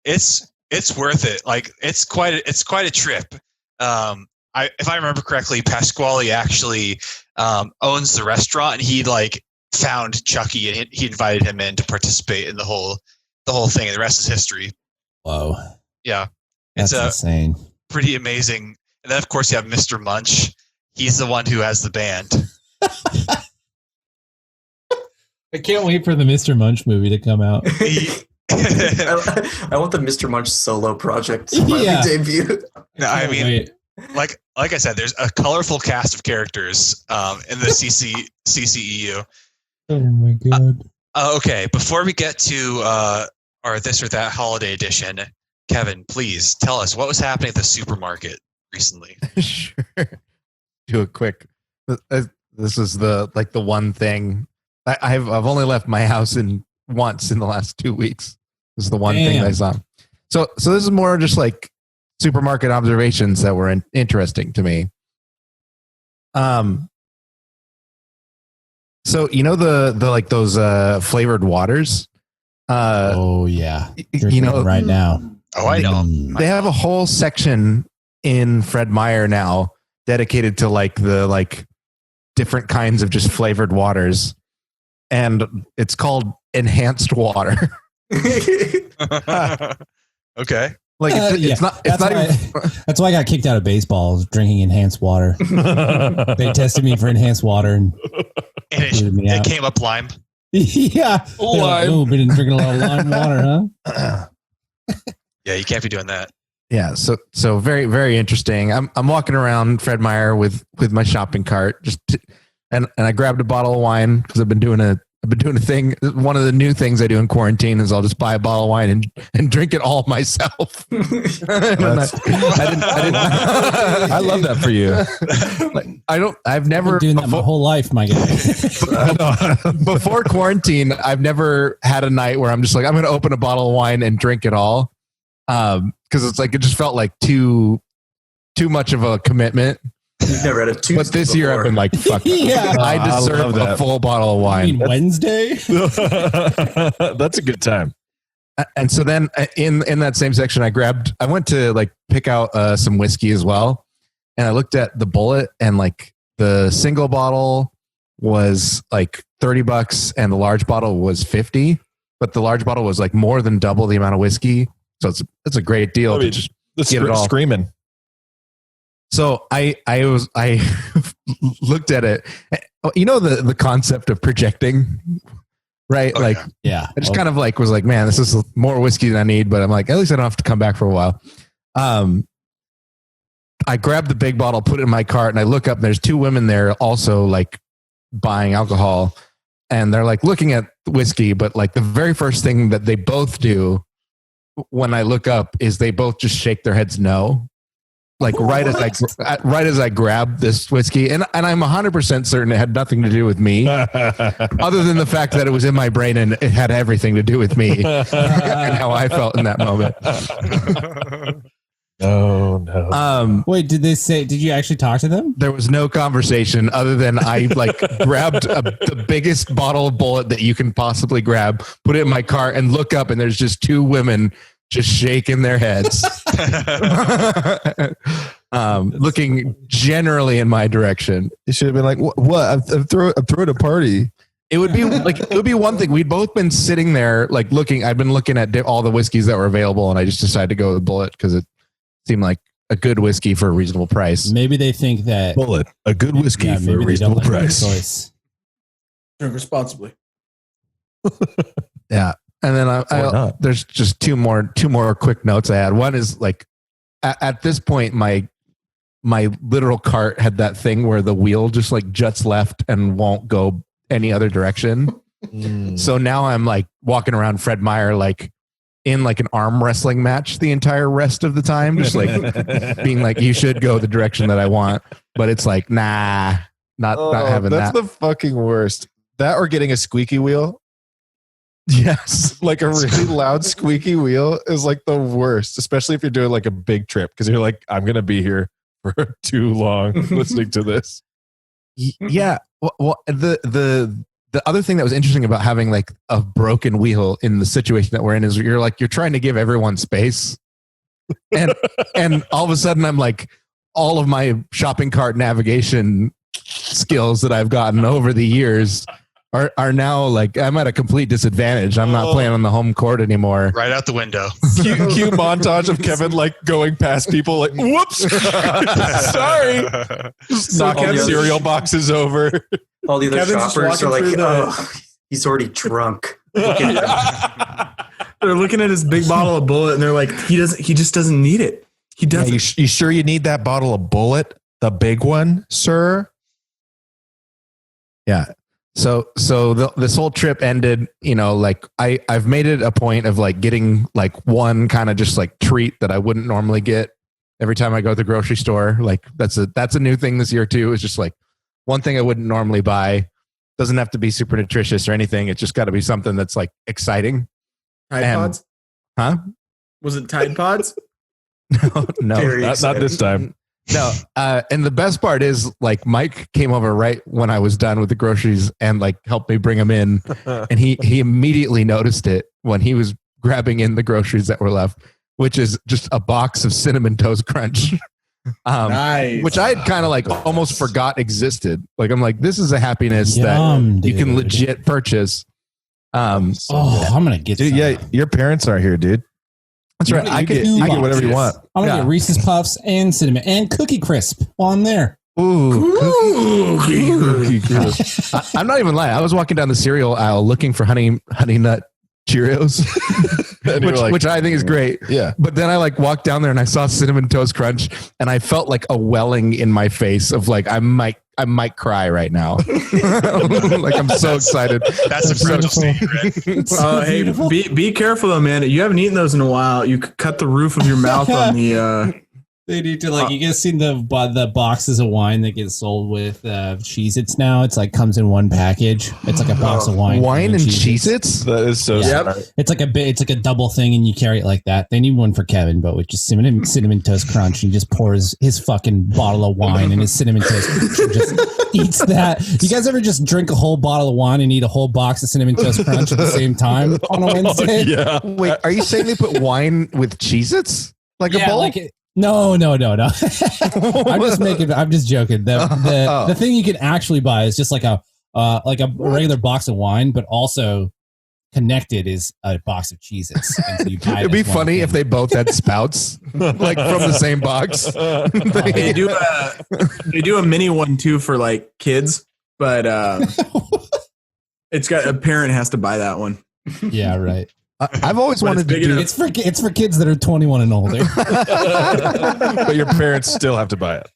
it's worth it. Like it's quite a trip. If I remember correctly, Pasquale actually owns the restaurant, and he like found Chucky and he invited him in to participate in the whole thing, and the rest is history. Whoa. Yeah. That's insane. Pretty amazing. And then of course you have Mr. Munch. He's the one who has the band. I can't wait for the Mr. Munch movie to come out. I want the Mr. Munch solo project to debut. No, I mean, like I said, there's a colorful cast of characters in the CCEU. Oh my god. Okay, before we get to our this or that holiday edition, Kevin, please tell us what was happening at the supermarket recently. Sure. Do a quick. This is the one thing I've only left my house once in the last 2 weeks. This is the one thing I saw. So this is more just like supermarket observations that were interesting to me. So you know the like those flavored waters. Oh yeah, you know right now. Oh, I know. They have a whole section in Fred Meyer now dedicated to the different kinds of just flavored waters, and it's called enhanced water. Okay. Like it's not. It's That's why I got kicked out of baseball. Was drinking enhanced water. They tested me for enhanced water, and it came up lime. Yeah, lime. Oh, been drinking a lot of lime water, huh? Yeah, you can't be doing that. Yeah, so very, very interesting. I'm walking around Fred Meyer with my shopping cart, and I grabbed a bottle of wine because I've been doing a thing. One of the new things I do in quarantine is I'll just buy a bottle of wine and drink it all myself. I love that for you. I've never been doing that my whole life, my guy. Before quarantine, I've never had a night where I'm just like, I'm going to open a bottle of wine and drink it all. Because it's like it just felt like too much of a commitment. You've never had a Tuesday. But this year I've been like, fuck. Yeah. I deserve a full bottle of wine. You mean Wednesday? That's a good time. And so then in that same section, I went to like pick out some whiskey as well. And I looked at the bullet, and like the single bottle was like $30 and the large bottle was $50, but the large bottle was like more than double the amount of whiskey. So it's a great deal to just get it all. Screaming. So I looked at it. You know the concept of projecting, right? Oh, like yeah. I just kind of like was like, man, this is more whiskey than I need, but I'm like, at least I don't have to come back for a while. I grabbed the big bottle, put it in my cart, and I look up and there's two women there also like buying alcohol, and they're like looking at whiskey, but like the very first thing that they both do when I look up is they both just shake their heads no. Like right as I grab this whiskey, and I'm 100% certain it had nothing to do with me, other than the fact that it was in my brain and it had everything to do with me and how I felt in that moment. No. Wait, did you actually talk to them? There was no conversation other than I like grabbed the biggest bottle of bullet that you can possibly grab, put it in my cart, and look up, and there's just two women just shaking their heads, looking generally in my direction. You should have been like, "What? I'm throwing a party." It would be one thing. We'd both been sitting there, like looking. I'd been looking at all the whiskeys that were available, and I just decided to go with the Bullet because it seemed like a good whiskey for a reasonable price. Maybe they think that Bullet, a good whiskey for a reasonable price. Choice. Drink responsibly. Yeah. And then there's just two more quick notes I had. One is like at this point, my literal cart had that thing where the wheel just like juts left and won't go any other direction. So now I'm like walking around Fred Meyer like in like an arm wrestling match the entire rest of the time, just like being like, you should go the direction that I want, but it's like, nah, not having that. That's the fucking worst. That or getting a squeaky wheel. Yes. Like a really loud squeaky wheel is like the worst, especially if you're doing like a big trip because you're like, I'm going to be here for too long listening to this. Yeah. Well, the other thing that was interesting about having like a broken wheel in the situation that we're in is you're trying to give everyone space. And all of a sudden I'm like, all of my shopping cart navigation skills that I've gotten over the years are now like I'm at a complete disadvantage. I'm not playing on the home court anymore. Right out the window. Cue montage of Kevin like going past people like, whoops, sorry. Knocking cereal boxes over. All the other Kevin's just shoppers are walking like, through He's already drunk. They're looking at his big bottle of Bullet, and they're like, he just doesn't need it. He Yeah, doesn't. you sure you need that bottle of Bullet, the big one, sir? Yeah. So this whole trip ended, like I've made it a point of like getting like one kind of just like treat that I wouldn't normally get every time I go to the grocery store. Like that's a new thing this year too. It's just like one thing I wouldn't normally buy. Doesn't have to be super nutritious or anything. It's just got to be something that's like exciting. Tide Pods? Huh? Was it Tide Pods? No, not this time. No. And the best part is like Mike came over right when I was done with the groceries and like helped me bring them in. And he immediately noticed it when he was grabbing in the groceries that were left, which is just a box of Cinnamon Toast Crunch. Nice. Which I had kind of like almost forgot existed. Like I'm like, this is a happiness Yum, that you can dude. legit purchase. I'm gonna get. Dude, some. yeah, your parents are here, dude. That's right. I get could whatever you want. I'm gonna Yeah. get Reese's Puffs and cinnamon and Cookie Crisp on there. Ooh. I'm not even lying. I was walking down the cereal aisle looking for honey nut Cheerios, And you're like, which I think is great. yeah. But then I like walked down there and I saw Cinnamon Toast Crunch and I felt like a welling in my face of like, I might cry right now. Like I'm so excited. That's a brutal scene, Rick. Hey, be careful though, man. You haven't eaten those in a while. You could cut the roof of your mouth on the. They need to you guys seen the boxes of wine that get sold with Cheez-Its now? It's like comes in one package. It's like a box of wine. Wine and Cheez-Its? That is so Yeah. smart. It's like a double thing, and you carry it like that. They need one for Kevin, but with just cinnamon toast crunch. He just pours his fucking bottle of wine and his cinnamon toast crunch and just eats that. You guys ever just drink a whole bottle of wine and eat a whole box of cinnamon toast crunch at the same time on a Wednesday? Yeah. Wait, are you saying they put wine with Cheez-Its? Like a bowl? No. I'm just joking. The thing you can actually buy is just like a regular box of wine, but also connected is a box of Cheez-Its. And so you buy it It'd be as one funny thing. if they both had spouts, like from the same box. They do a mini one too for like kids, but it's got a parent has to buy that one. Yeah, right. I've always wanted to do It's for kids that are 21 and older. But your parents still have to buy it.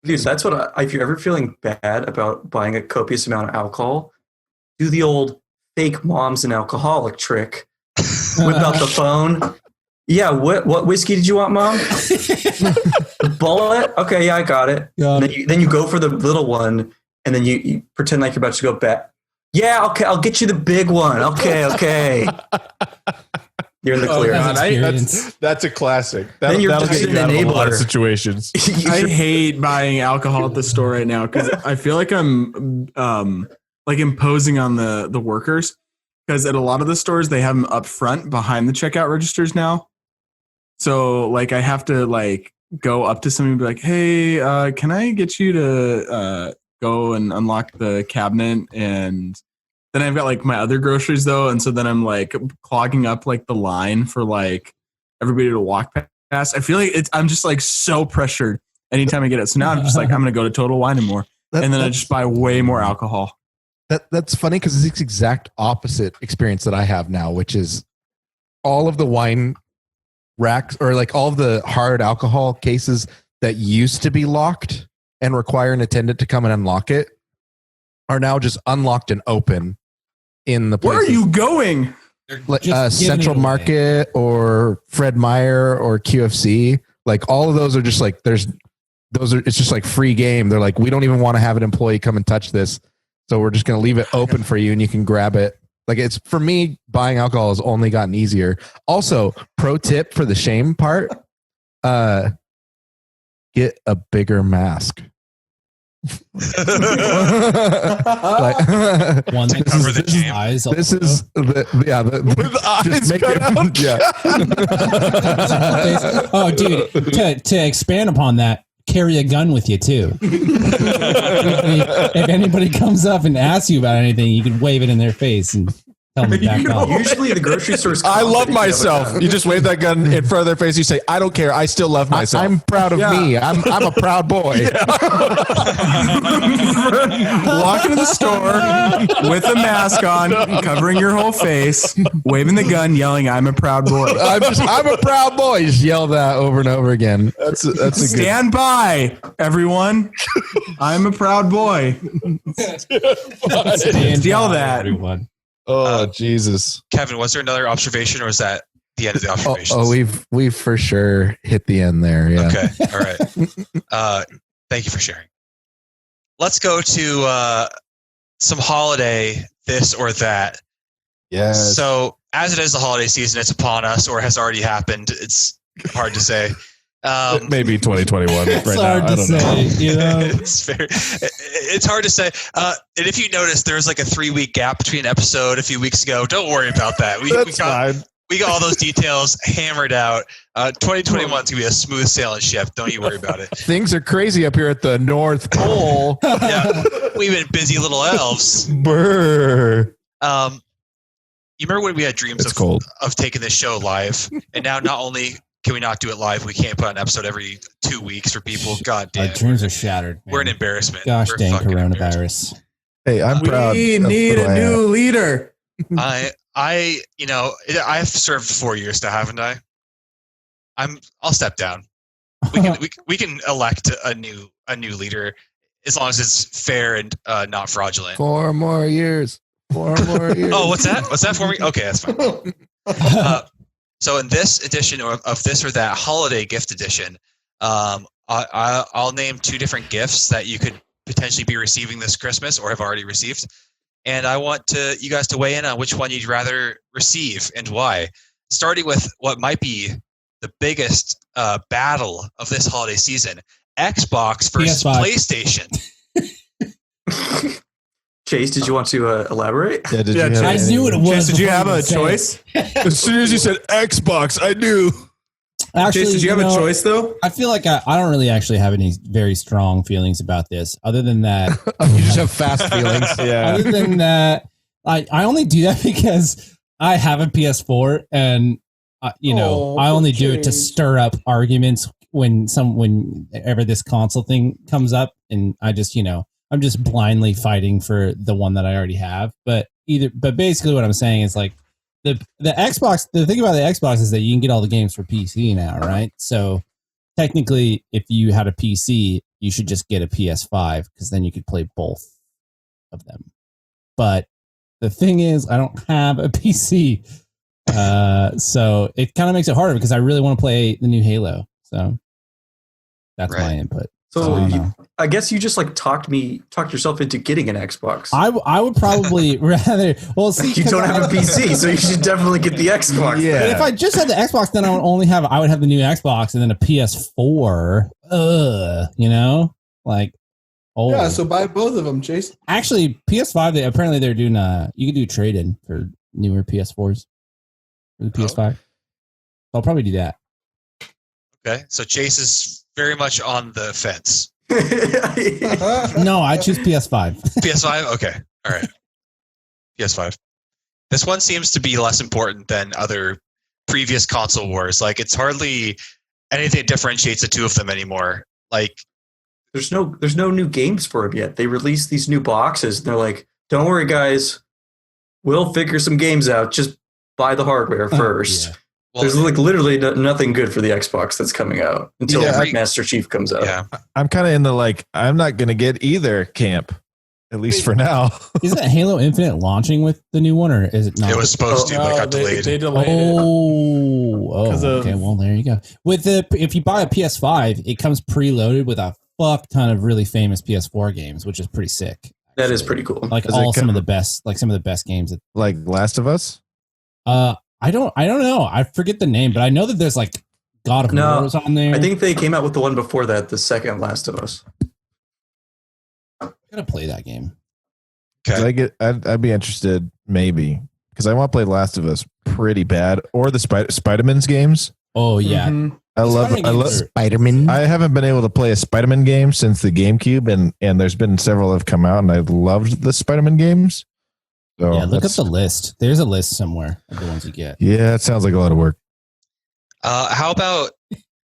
Dude, that's what if you're ever feeling bad about buying a copious amount of alcohol, do the old fake mom's an alcoholic trick. Whip out the phone. Yeah, what whiskey did you want, Mom? Bullet? Okay, yeah, I got it. And then you go for the little one, and then you pretend like you're about to go back. Yeah, okay, I'll get you the big one. Okay. You're in the clear. That's a classic. Then you're That'll just get you an out of a lot enabler. of situations. I hate buying alcohol at the store right now because I feel like I'm like imposing on the workers, because at a lot of the stores they have them up front behind the checkout registers now. So like I have to like go up to somebody and be like, hey, can I get you to go and unlock the cabinet? And then I've got like my other groceries though, and so then I'm like clogging up like the line for like everybody to walk past. I feel like I'm just like so pressured anytime I get it. So now I'm just like, I'm gonna go to Total Wine and More, and then I just buy way more alcohol. That's funny because it's the exact opposite experience that I have now, which is all of the wine racks or like all of the hard alcohol cases that used to be locked and require an attendant to come and unlock it are now just unlocked and open in the places. Where are you going? Like Just giving Central it away. Market or Fred Meyer or QFC. Like all of those are just like it's just like free game. They're like, we don't even want to have an employee come and touch this. So we're just going to leave it open for you and you can grab it. Like it's for me, buying alcohol has only gotten easier. Also, pro tip for the shame part, get a bigger mask. One that Cover the covers jam. eyes. This is With eyes cut out. yeah. Oh, dude! To expand upon that, carry a gun with you too. If anybody comes up and asks you about anything, you can wave it in their face and Tell me back on. Usually the grocery store's I love confident you have a myself. gun. You just wave that gun in front of their face. You say, I don't care. I still love myself. I'm proud of me. I'm a proud boy. Walk into the store with a mask on, covering your whole face, waving the gun, yelling, "I'm a proud boy." I'm a proud boy. Just yell that over and over again. That's a good. Stand by, everyone. I'm a proud boy. Stand Yell by, that. everyone. Oh, Jesus. Kevin, was there another observation, or was that the end of the observations? We've for sure hit the end there. Yeah. Okay. All right. Thank you for sharing. Let's go to some holiday this or that. Yes. So, as it is the holiday season, it's upon us, or has already happened. It's hard to say. Maybe 2021 It's right hard now. to I don't know. say, you know. It's hard to say. And if you notice, there was like a 3-week gap between an episode a few weeks ago. Don't worry about that. We got all those details hammered out. 2021 is going to be a smooth sailing ship. Don't you worry about it. Things are crazy up here at the North Pole. Yeah, we've been busy little elves. Brr. You remember when we had dreams It's cold. of taking this show live, and now not only can we not do it live, we can't put an episode every 2 weeks for people. God Our damn, dreams are shattered. Man. we're an embarrassment. Gosh We're dang fucking embarrassment. coronavirus. Hey, I'm proud. We of need who a I am. new leader. I've served 4 years now, haven't I? I'll step down. We can elect a new leader as long as it's fair and not fraudulent. 4 more years. 4 more years. Oh, what's that? What's that for me? Okay, that's fine. So in this edition of This or That Holiday Gift Edition, I'll name 2 different gifts that you could potentially be receiving this Christmas or have already received. And I want you guys to weigh in on which one you'd rather receive and why. Starting with what might be the biggest battle of this holiday season, Xbox versus PS5. PlayStation. Chase, did you want to elaborate? Yeah, did Yeah, you have I any- knew what it was. Chase, did you before have a said it. choice? As soon as you said Xbox, I knew. Actually, Chase, did you have a choice though? I feel like I don't really actually have any very strong feelings about this, other than that. You just have fast feelings. Yeah. Other than that, I only do that because I have a PS4, and I only do it to stir up arguments whenever this console thing comes up, and I'm just blindly fighting for the one that I already have. But basically, what I'm saying is like the Xbox. The thing about the Xbox is that you can get all the games for PC now, right? So technically, if you had a PC, you should just get a PS5 because then you could play both of them. But the thing is, I don't have a PC, so it kind of makes it harder because I really want to play the new Halo. So that's my input. So I don't know. I guess you just like talked yourself into getting an Xbox. I would probably rather. Well, see, You don't have a PC, so you should definitely get the Xbox. Yeah. But if I just had the Xbox, then I would have the new Xbox and then a PS4. Like, oh Yeah, so buy both of them, Chase. actually, PS5. They're doing you can do trade in for newer PS4s for the PS5. I'll probably do that. Okay, so Chase is very much on the fence. No, I choose PS5. PS5? Okay. All right. PS5. This one seems to be less important than other previous console wars. Like, it's hardly anything that differentiates the two of them anymore. Like, There's no new games for them yet. They released these new boxes, and they're like, "Don't worry, guys, we'll figure some games out. Just buy the hardware first." Yeah. well, There's like literally nothing good for the Xbox that's coming out until Yeah. Master Chief comes out. yeah. I'm kind of in the I'm not going to get either camp, at least for now. Isn't Halo Infinite launching with the new one, or is it not? It was supposed to, but got delayed. They delayed it. Oh, 'Cause of- okay. Well, there you go. If you buy a PS5, it comes preloaded with a fuck ton of really famous PS4 games, which is pretty sick. That is actually. pretty cool. Like Does it some of come- the best games. Like Last of Us? I don't know. I forget the name, but I know that there's like God of No, War's on there. I think they came out with the one before that, the second Last of Us. I'm gonna play that game. 'Cause I'd be interested maybe because I want to play Last of Us pretty bad, or the Spider-Man's games. Oh yeah, Mhm. I love Spider-Man. I haven't been able to play a Spider-Man game since the GameCube, and there's been several have come out, and I loved the Spider-Man games. So Yeah, look up that's- the list. There's a list somewhere of the ones you get. Yeah, it sounds like a lot of work. How about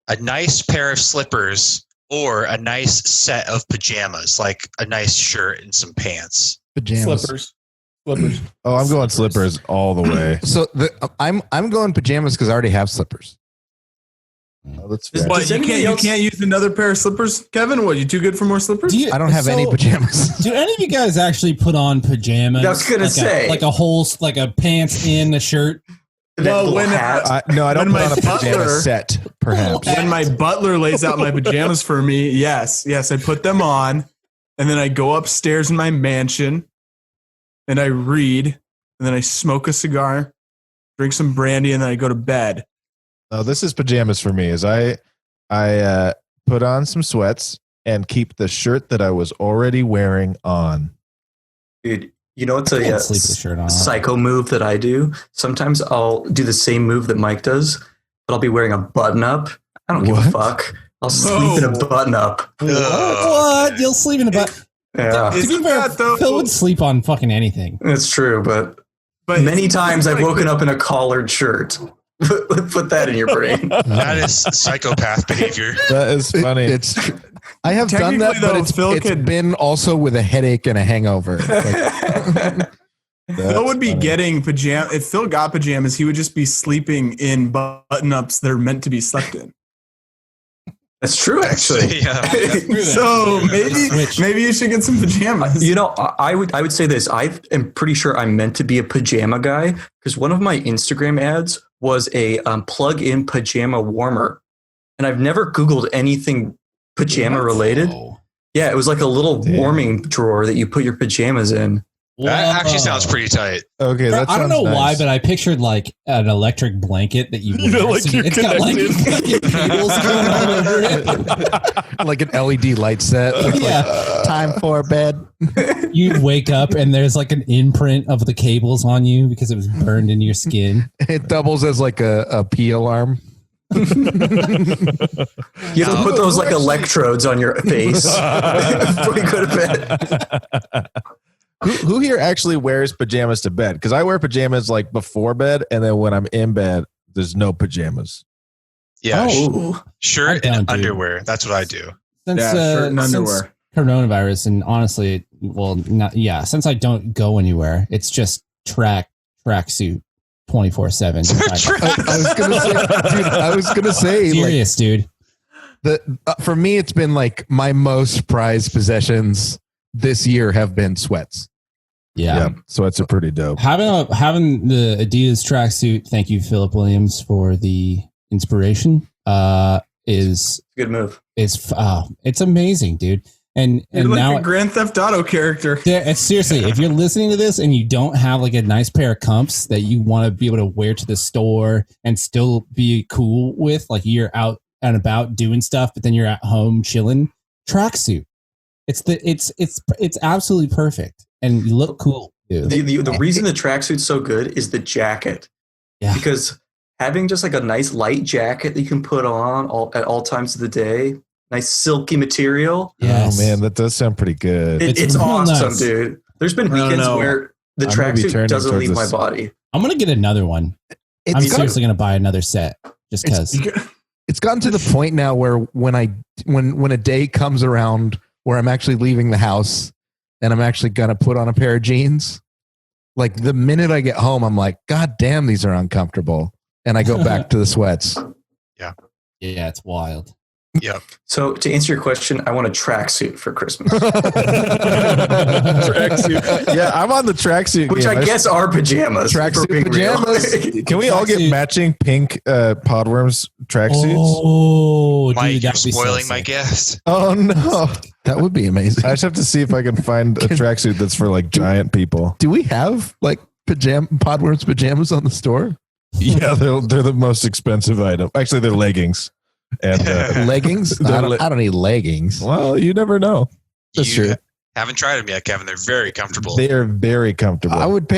a nice pair of slippers or a nice set of pajamas, like a nice shirt and some pants? Pajamas. Slippers. Oh, I'm going slippers all the way. So I'm going pajamas because I already have slippers. Oh, that's fair. What, Does you anybody can't else- use another pair of slippers, Kevin? What, you too good for more slippers? I don't have any pajamas. Do any of you guys actually put on pajamas? I was gonna say. like a whole, like a pants in a shirt. That Well, little when- hat. No, I don't When put my on a pajama butler- set, perhaps. When my butler lays out my pajamas for me, yes, I put them on, and then I go upstairs in my mansion, and I read, and then I smoke a cigar, drink some brandy, and then I go to bed. No, this is pajamas for me. Is I put on some sweats and keep the shirt that I was already wearing on. Dude, you know what's I a can't sleep with a shirt on. psycho move that I do? Sometimes I'll do the same move that Mike does, but I'll be wearing a button up. I don't give a What? fuck. I'll sleep in a button up. What? You'll sleep in a butt. Yeah, To be Isn't fair, that though? Phil would sleep on fucking anything. it's true, but But many times I've like- woken up in a collared shirt. Put that in your brain. That is psychopath behavior. That is funny. It's true. I have done that, Technically, but though, it's Phil could- been also with a headache and a hangover. Like, Phil would be funny. getting pajamas. If Phil got pajamas, he would just be sleeping in button ups that are meant to be slept in. That's true, actually. Yeah. So Switch. maybe you should get some pajamas. You know, I would say this. I am pretty sure I'm meant to be a pajama guy because one of my Instagram ads was a plug-in pajama warmer, and I've never Googled anything pajama related. Whoa. Yeah, it was like a little Damn. warming drawer that you put your pajamas in. That actually Whoa. sounds pretty tight. Okay, that I don't sounds know why, nice. but I pictured like an electric blanket that you know, wear. like So you're it's got like connected. fucking cables going all over it. like an LED light set. It's Yeah. like, time for bed. You wake up and there's like an imprint of the cables on you because it was burned into your skin. It doubles as like a pee alarm. You have to put those like electrodes on your face before you go to bed. Who here actually wears pajamas to bed? Because I wear pajamas like before bed, and then when I'm in bed, there's no pajamas. Yeah, Ooh. shirt I don't, and dude. underwear. That's what I do. Since, Yeah, shirt and since underwear. coronavirus, and honestly, well, not yeah. Since I don't go anywhere, it's just tracksuit 24/7. I was gonna say, dude. I was gonna say, like, Serious, dude. for me, it's been like my most prized possessions this year have been sweats. Yeah. Sweats are pretty dope. Having the Adidas tracksuit. Thank you, Philip Williams, for the inspiration. Is Good move. it's amazing, dude. And You're like now a Grand Theft Auto character. it's seriously, if you're listening to this and you don't have like a nice pair of comps that you want to be able to wear to the store and still be cool with, like you're out and about doing stuff, but then you're at home chilling, tracksuit. It's absolutely perfect, and you look cool, dude. The reason the tracksuit's so good is the jacket. Yeah. Because having just like a nice light jacket that you can put on at all times of the day, nice silky material. Yes. Oh man, that does sound pretty good. It's It's real awesome, nice. dude. There's been I don't weekends know. where the I'm gonna be turning tracksuit doesn't towards leave my this. body. I'm gonna get another one. I'm It's seriously gonna buy another set just because. it's gotten to the point now where when a day comes around where I'm actually leaving the house and I'm actually gonna put on a pair of jeans, like the minute I get home, I'm like, God damn, these are uncomfortable, and I go back to the sweats. Yeah, it's wild. Yep. So to answer your question, I want a tracksuit for Christmas, Tracksuit. Yeah, I'm on the tracksuit. which game. I guess are pajamas. if Tracksuit we're being real. pajamas. Can we all get Tracksuit. matching pink Podworms tracksuits? Oh, Mike, dude, you're that'd be so spoiling my sick. guest. Oh no! That would be amazing. I just have to see if I can find a tracksuit that's for like giant people. Do we have like Podworms pajamas on the store? Yeah, they're the most expensive item. Actually, they're leggings. And Leggings? I don't need leggings. well, you never know. That's You true. haven't tried them yet, Kevin. They're very comfortable. They are very comfortable. I would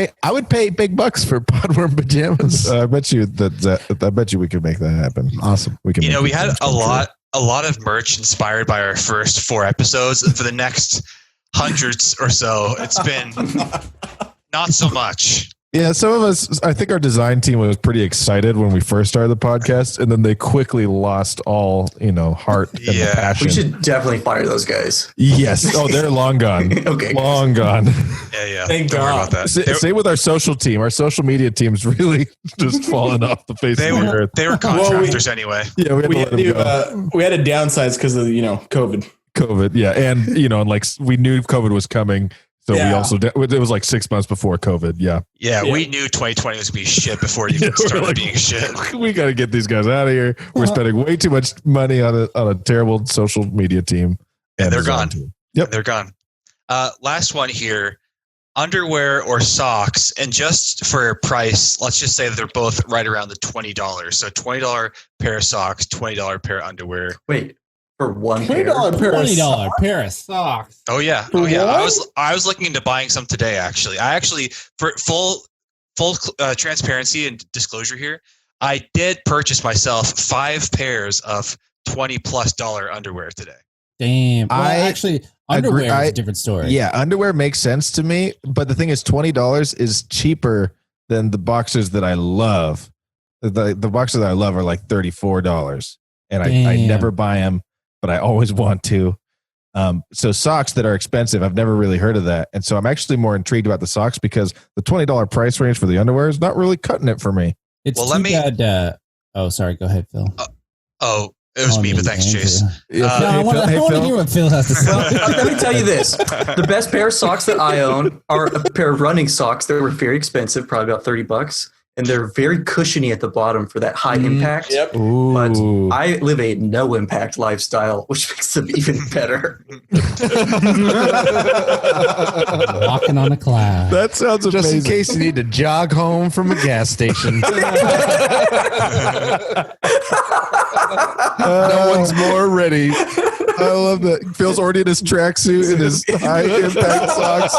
pay big bucks for Podworm pajamas. I bet you I bet you we could make that happen. Awesome. We can. You know, make we had these things a come true. lot of merch inspired by our first 4 episodes. For the next hundreds or so, it's been not so much. Yeah, some of us, I think our design team was pretty excited when we first started the podcast, and then they quickly lost all, heart and Yeah. passion. We should definitely fire those guys. Yes. Oh, they're long gone. Okay. Long gone. Yeah. Thank Don't worry God. about that. Same with our social team. Our social media team's really just fallen off the face They of the were earth. contractors anyway. Yeah, we had to let them go. We had to downsize because of COVID. COVID, yeah, and we knew COVID was coming, so we Yeah. also it was like 6 months before COVID. Yeah, Yeah, we knew 2020 was going to be shit before it even started being shit. we got to get these guys out of here. We're spending way too much money on a terrible social media team, And they're design gone. team. Yep, they're gone. Last one here: underwear or socks, and just for price, let's just say that they're both right around the $20. So $20 pair of socks, $20 pair of underwear. Wait, for one pair? $20 pair of socks. Oh yeah, For what? I was looking into buying some today. Actually, for full transparency and disclosure here, I did purchase myself 5 pairs of $20+ underwear today. Damn. Well, I actually, underwear agree. is a different story. Yeah, underwear makes sense to me, but the thing is, $20 is cheaper than the boxers that I love. The boxers that I love are like $34, and I Damn. never buy them, but I always want to. So socks that are expensive, I've never really heard of that, and so I'm actually more intrigued about the socks because the $20 price range for the underwear is not really cutting it for me. It's Well, too bad. Oh, sorry. Go ahead, Phil. It was me, but thanks, Chase. No, I want to hear what Phil has to say. Let me tell you this. The best pair of socks that I own are a pair of running socks that were very expensive, probably about $30. And they're very cushiony at the bottom for that high impact. Yep. But Ooh. I live a no impact lifestyle, which makes them even better. Walking on a cloud. That sounds amazing. Just in case you need to jog home from a gas station. No one's more ready. I love that. Phil's already in his tracksuit and his high impact socks.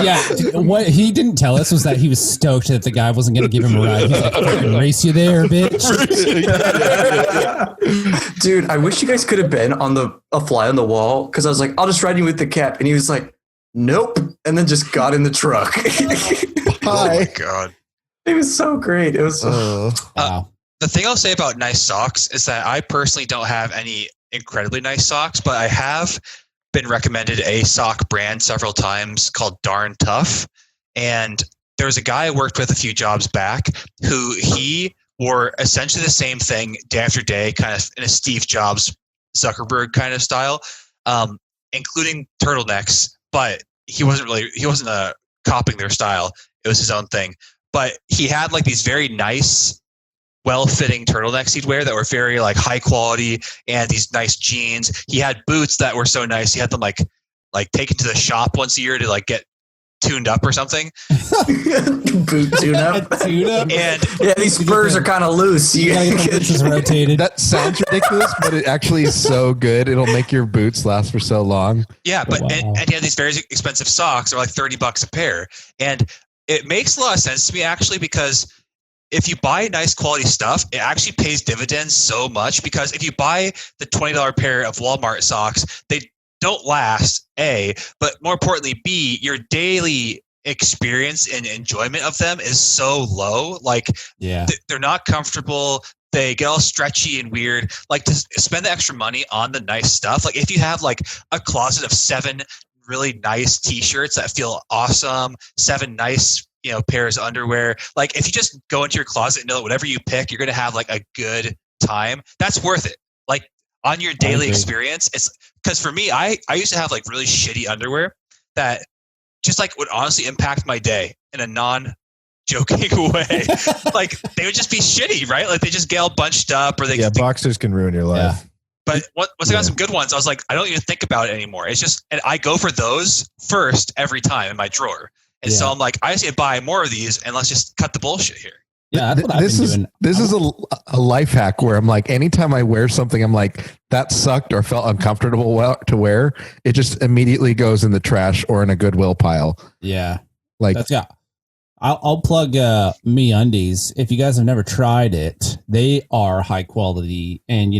Yeah, what he didn't tell us was that he was stoked that the guy wasn't going to give him a ride. He's like, "Fucking race you there, bitch." Dude, I wish you guys could have been on a fly on the wall because I was like, I'll just ride you with the cap. And he was like, nope. And then just got in the truck. Oh my god. It was so great. It was Wow. The thing I'll say about nice socks is that I personally don't have any incredibly nice socks, but I have been recommended a sock brand several times called Darn Tough. And there was a guy I worked with a few jobs back who he wore essentially the same thing day after day, kind of in a Steve Jobs, Zuckerberg kind of style, including turtlenecks, but he wasn't copying their style. It was his own thing. But he had like these very nice, well-fitting turtlenecks he'd wear that were very like high quality, and these nice jeans. He had boots that were so nice. He had them like taken to the shop once a year to like get tuned up or something. boot tune up. Tune-up? And Yeah, these spurs are kind of loose. You gotta get the bitches rotated. That sounds ridiculous, but it actually is so good. It'll make your boots last for so long. yeah, but Wow. and he had these very expensive socks. They're like $30 a pair, and it makes a lot of sense to me actually, because if you buy nice quality stuff, it actually pays dividends so much, because if you buy the $20 pair of Walmart socks, they don't last, A, but more importantly, B, your daily experience and enjoyment of them is so low. Like, Yeah. they're not comfortable. They get all stretchy and weird. Like, to spend the extra money on the nice stuff. Like, if you have like a closet of 7 really nice t-shirts that feel awesome, 7 nice, pairs of underwear. Like, if you just go into your closet and know that whatever you pick, you're going to have like a good time. That's worth it. Like, on your daily agree. experience, it's because for me, I used to have like really shitty underwear that just like would honestly impact my day in a non-joking way. Like, they would just be shitty, right? Like, they just get all bunched up, or they Boxers can ruin your life. But once I got some good ones, I was like, I don't even think about it anymore. It's just, and I go for those first every time in my drawer. And so I'm like, I just need to buy more of these, and let's just cut the bullshit here. Yeah, that's what I've This been is doing. this is a life hack where I'm like, anytime I wear something, I'm like, that sucked or felt uncomfortable to wear, it just immediately goes in the trash or in a Goodwill pile. Yeah. Like, That's I'll plug Me Undies. If you guys have never tried it, they are high quality and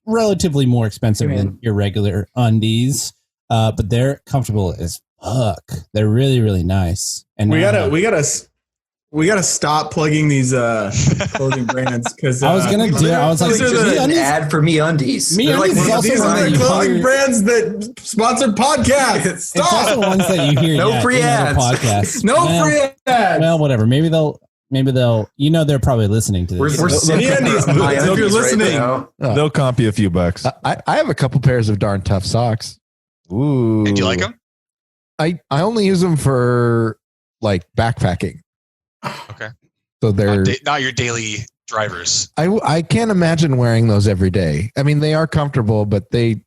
relatively more expensive than your regular undies. But they're comfortable as Fuck, they're really, really nice. And we gotta stop plugging these clothing brands because I was gonna do. I was like, This is an ad for MeUndies. Me They're like, Undies is also these one are that the you clothing hear. brands that sponsor podcasts. It's also Stop. ones that you hear. No free in other ads. podcasts. No free ads. Well, whatever. Maybe they'll. They're probably listening to this. We're sitting MeUndies, for if MeUndies you're right listening. now. They'll comp you a few bucks. I have a couple pairs of darn tough socks. Ooh. Do you like them? I only use them for like backpacking. Okay. So they're Not your daily drivers. I can't imagine wearing those every day. I mean, they are comfortable, but they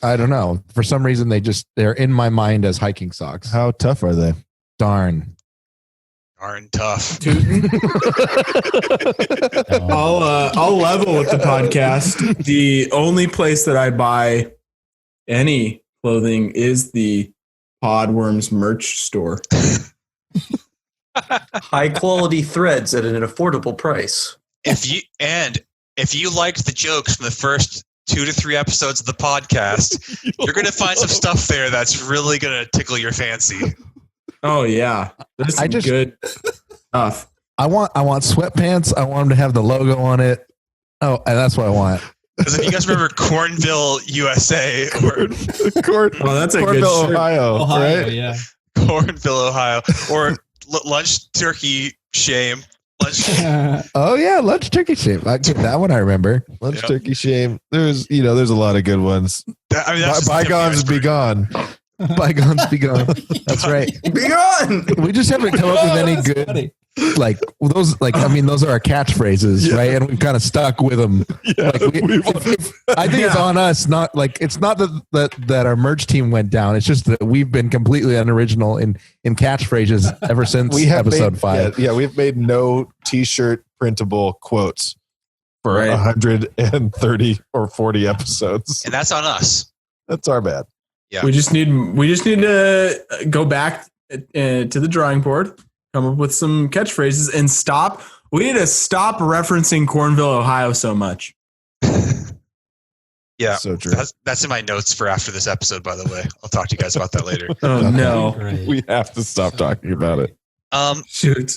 I don't know. For some reason they're in my mind as hiking socks. How tough are they? Darn. Darn tough. I'll level with the podcast. The only place that I buy any clothing is the Podworms merch store. High quality threads at an affordable price. If you liked the jokes from the first 2 to 3 episodes of the podcast, you're going to find some stuff there that's really going to tickle your fancy. Oh yeah, there's some good stuff. I want sweatpants. I want them to have the logo on it. Oh, and that's what I want. Because if you guys remember Cornville, USA, or Well, that's a good Cornville, shirt. Ohio, right? Yeah. Cornville, Ohio, or lunch turkey shame. Lunch. Oh yeah, lunch turkey shape. That one I remember. Lunch Yep. turkey shame. There's a lot of good ones. That's just Bygones be iceberg. gone. Bygones be gone. That's right. Be gone. We just haven't come up with any good like those. Like I mean, those are our catchphrases, right? And we've kind of stuck with them. Like I think it's on us. Not like it's not that our merch team went down. It's just that we've been completely unoriginal in catchphrases ever since episode 5. Yeah, we've made no T-shirt printable quotes for 130 or 40 episodes. And that's on us. That's our bad. Yeah. We just need to go back to the drawing board, come up with some catchphrases, and stop. We need to stop referencing Cornville, Ohio, so much. Yeah, So true. that's in my notes for after this episode. By the way, I'll talk to you guys about that later. Oh no! We have to stop talking about it. Shoot.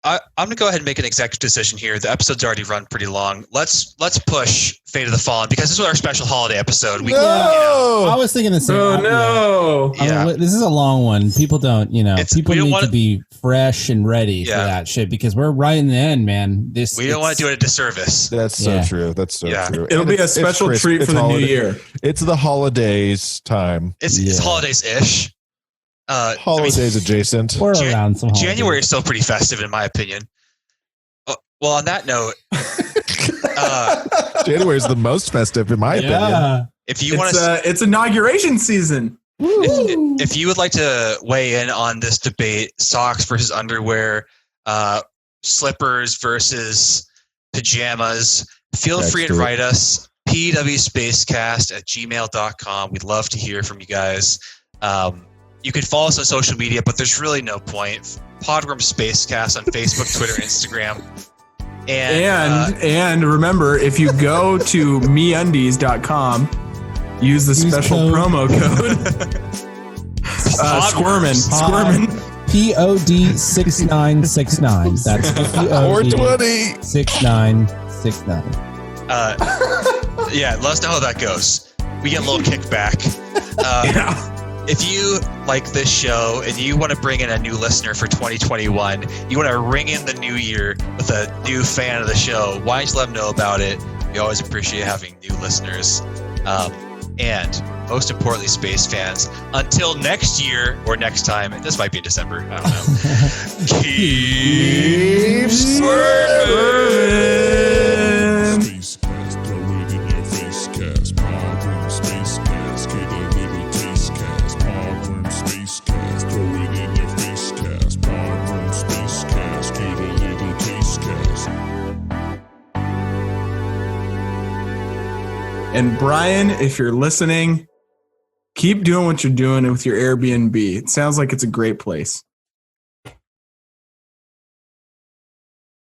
I'm gonna go ahead and make an executive decision here. The episode's already run pretty long. Let's push Fate of the Fallen because this is our special holiday episode. I was thinking the same. Oh no! Yeah. This is a long one. People don't, people we don't need wanna- to be fresh and ready for Yeah. that shit because we're right in the end, man. We don't want to do it a disservice. That's so Yeah. true. That's so true. It'll And be a it's special crisp. treat It's for the new holiday- year. It's the holidays time. It's holidays-ish. Holidays adjacent. We're around some holidays. January is still pretty festive in my opinion. Well, on that note, January is the most festive in my opinion. if you want to, It's inauguration season. if you would like to weigh in on this debate, socks versus underwear, slippers versus pajamas, feel Text free to to it. write us pwspacecast@gmail.com. We'd love to hear from you guys. You can follow us on social media, but there's really no point. Podworm Spacecast on Facebook, Twitter, Instagram. And remember, if you go to meundies.com, use the special code. promo code Squirmin. POD 6969. That's POD 420. 6969. Yeah, let us know how that goes. We get a little kickback. If you like this show and you want to bring in a new listener for 2021, you want to ring in the new year with a new fan of the show, why don't you let them know about it? We always appreciate having new listeners. And most importantly, space fans, until next year or next time, this might be in December, I don't know. Keep swerving! Spacecast, throw it in your face cast. Podworm Spacecast, get a little taste cast. Podworm Spacecast, throw it in your face cast. Podworm Spacecast, get a little taste cast. And Brian, if you're listening, keep doing what you're doing with your Airbnb. It sounds like it's a great place.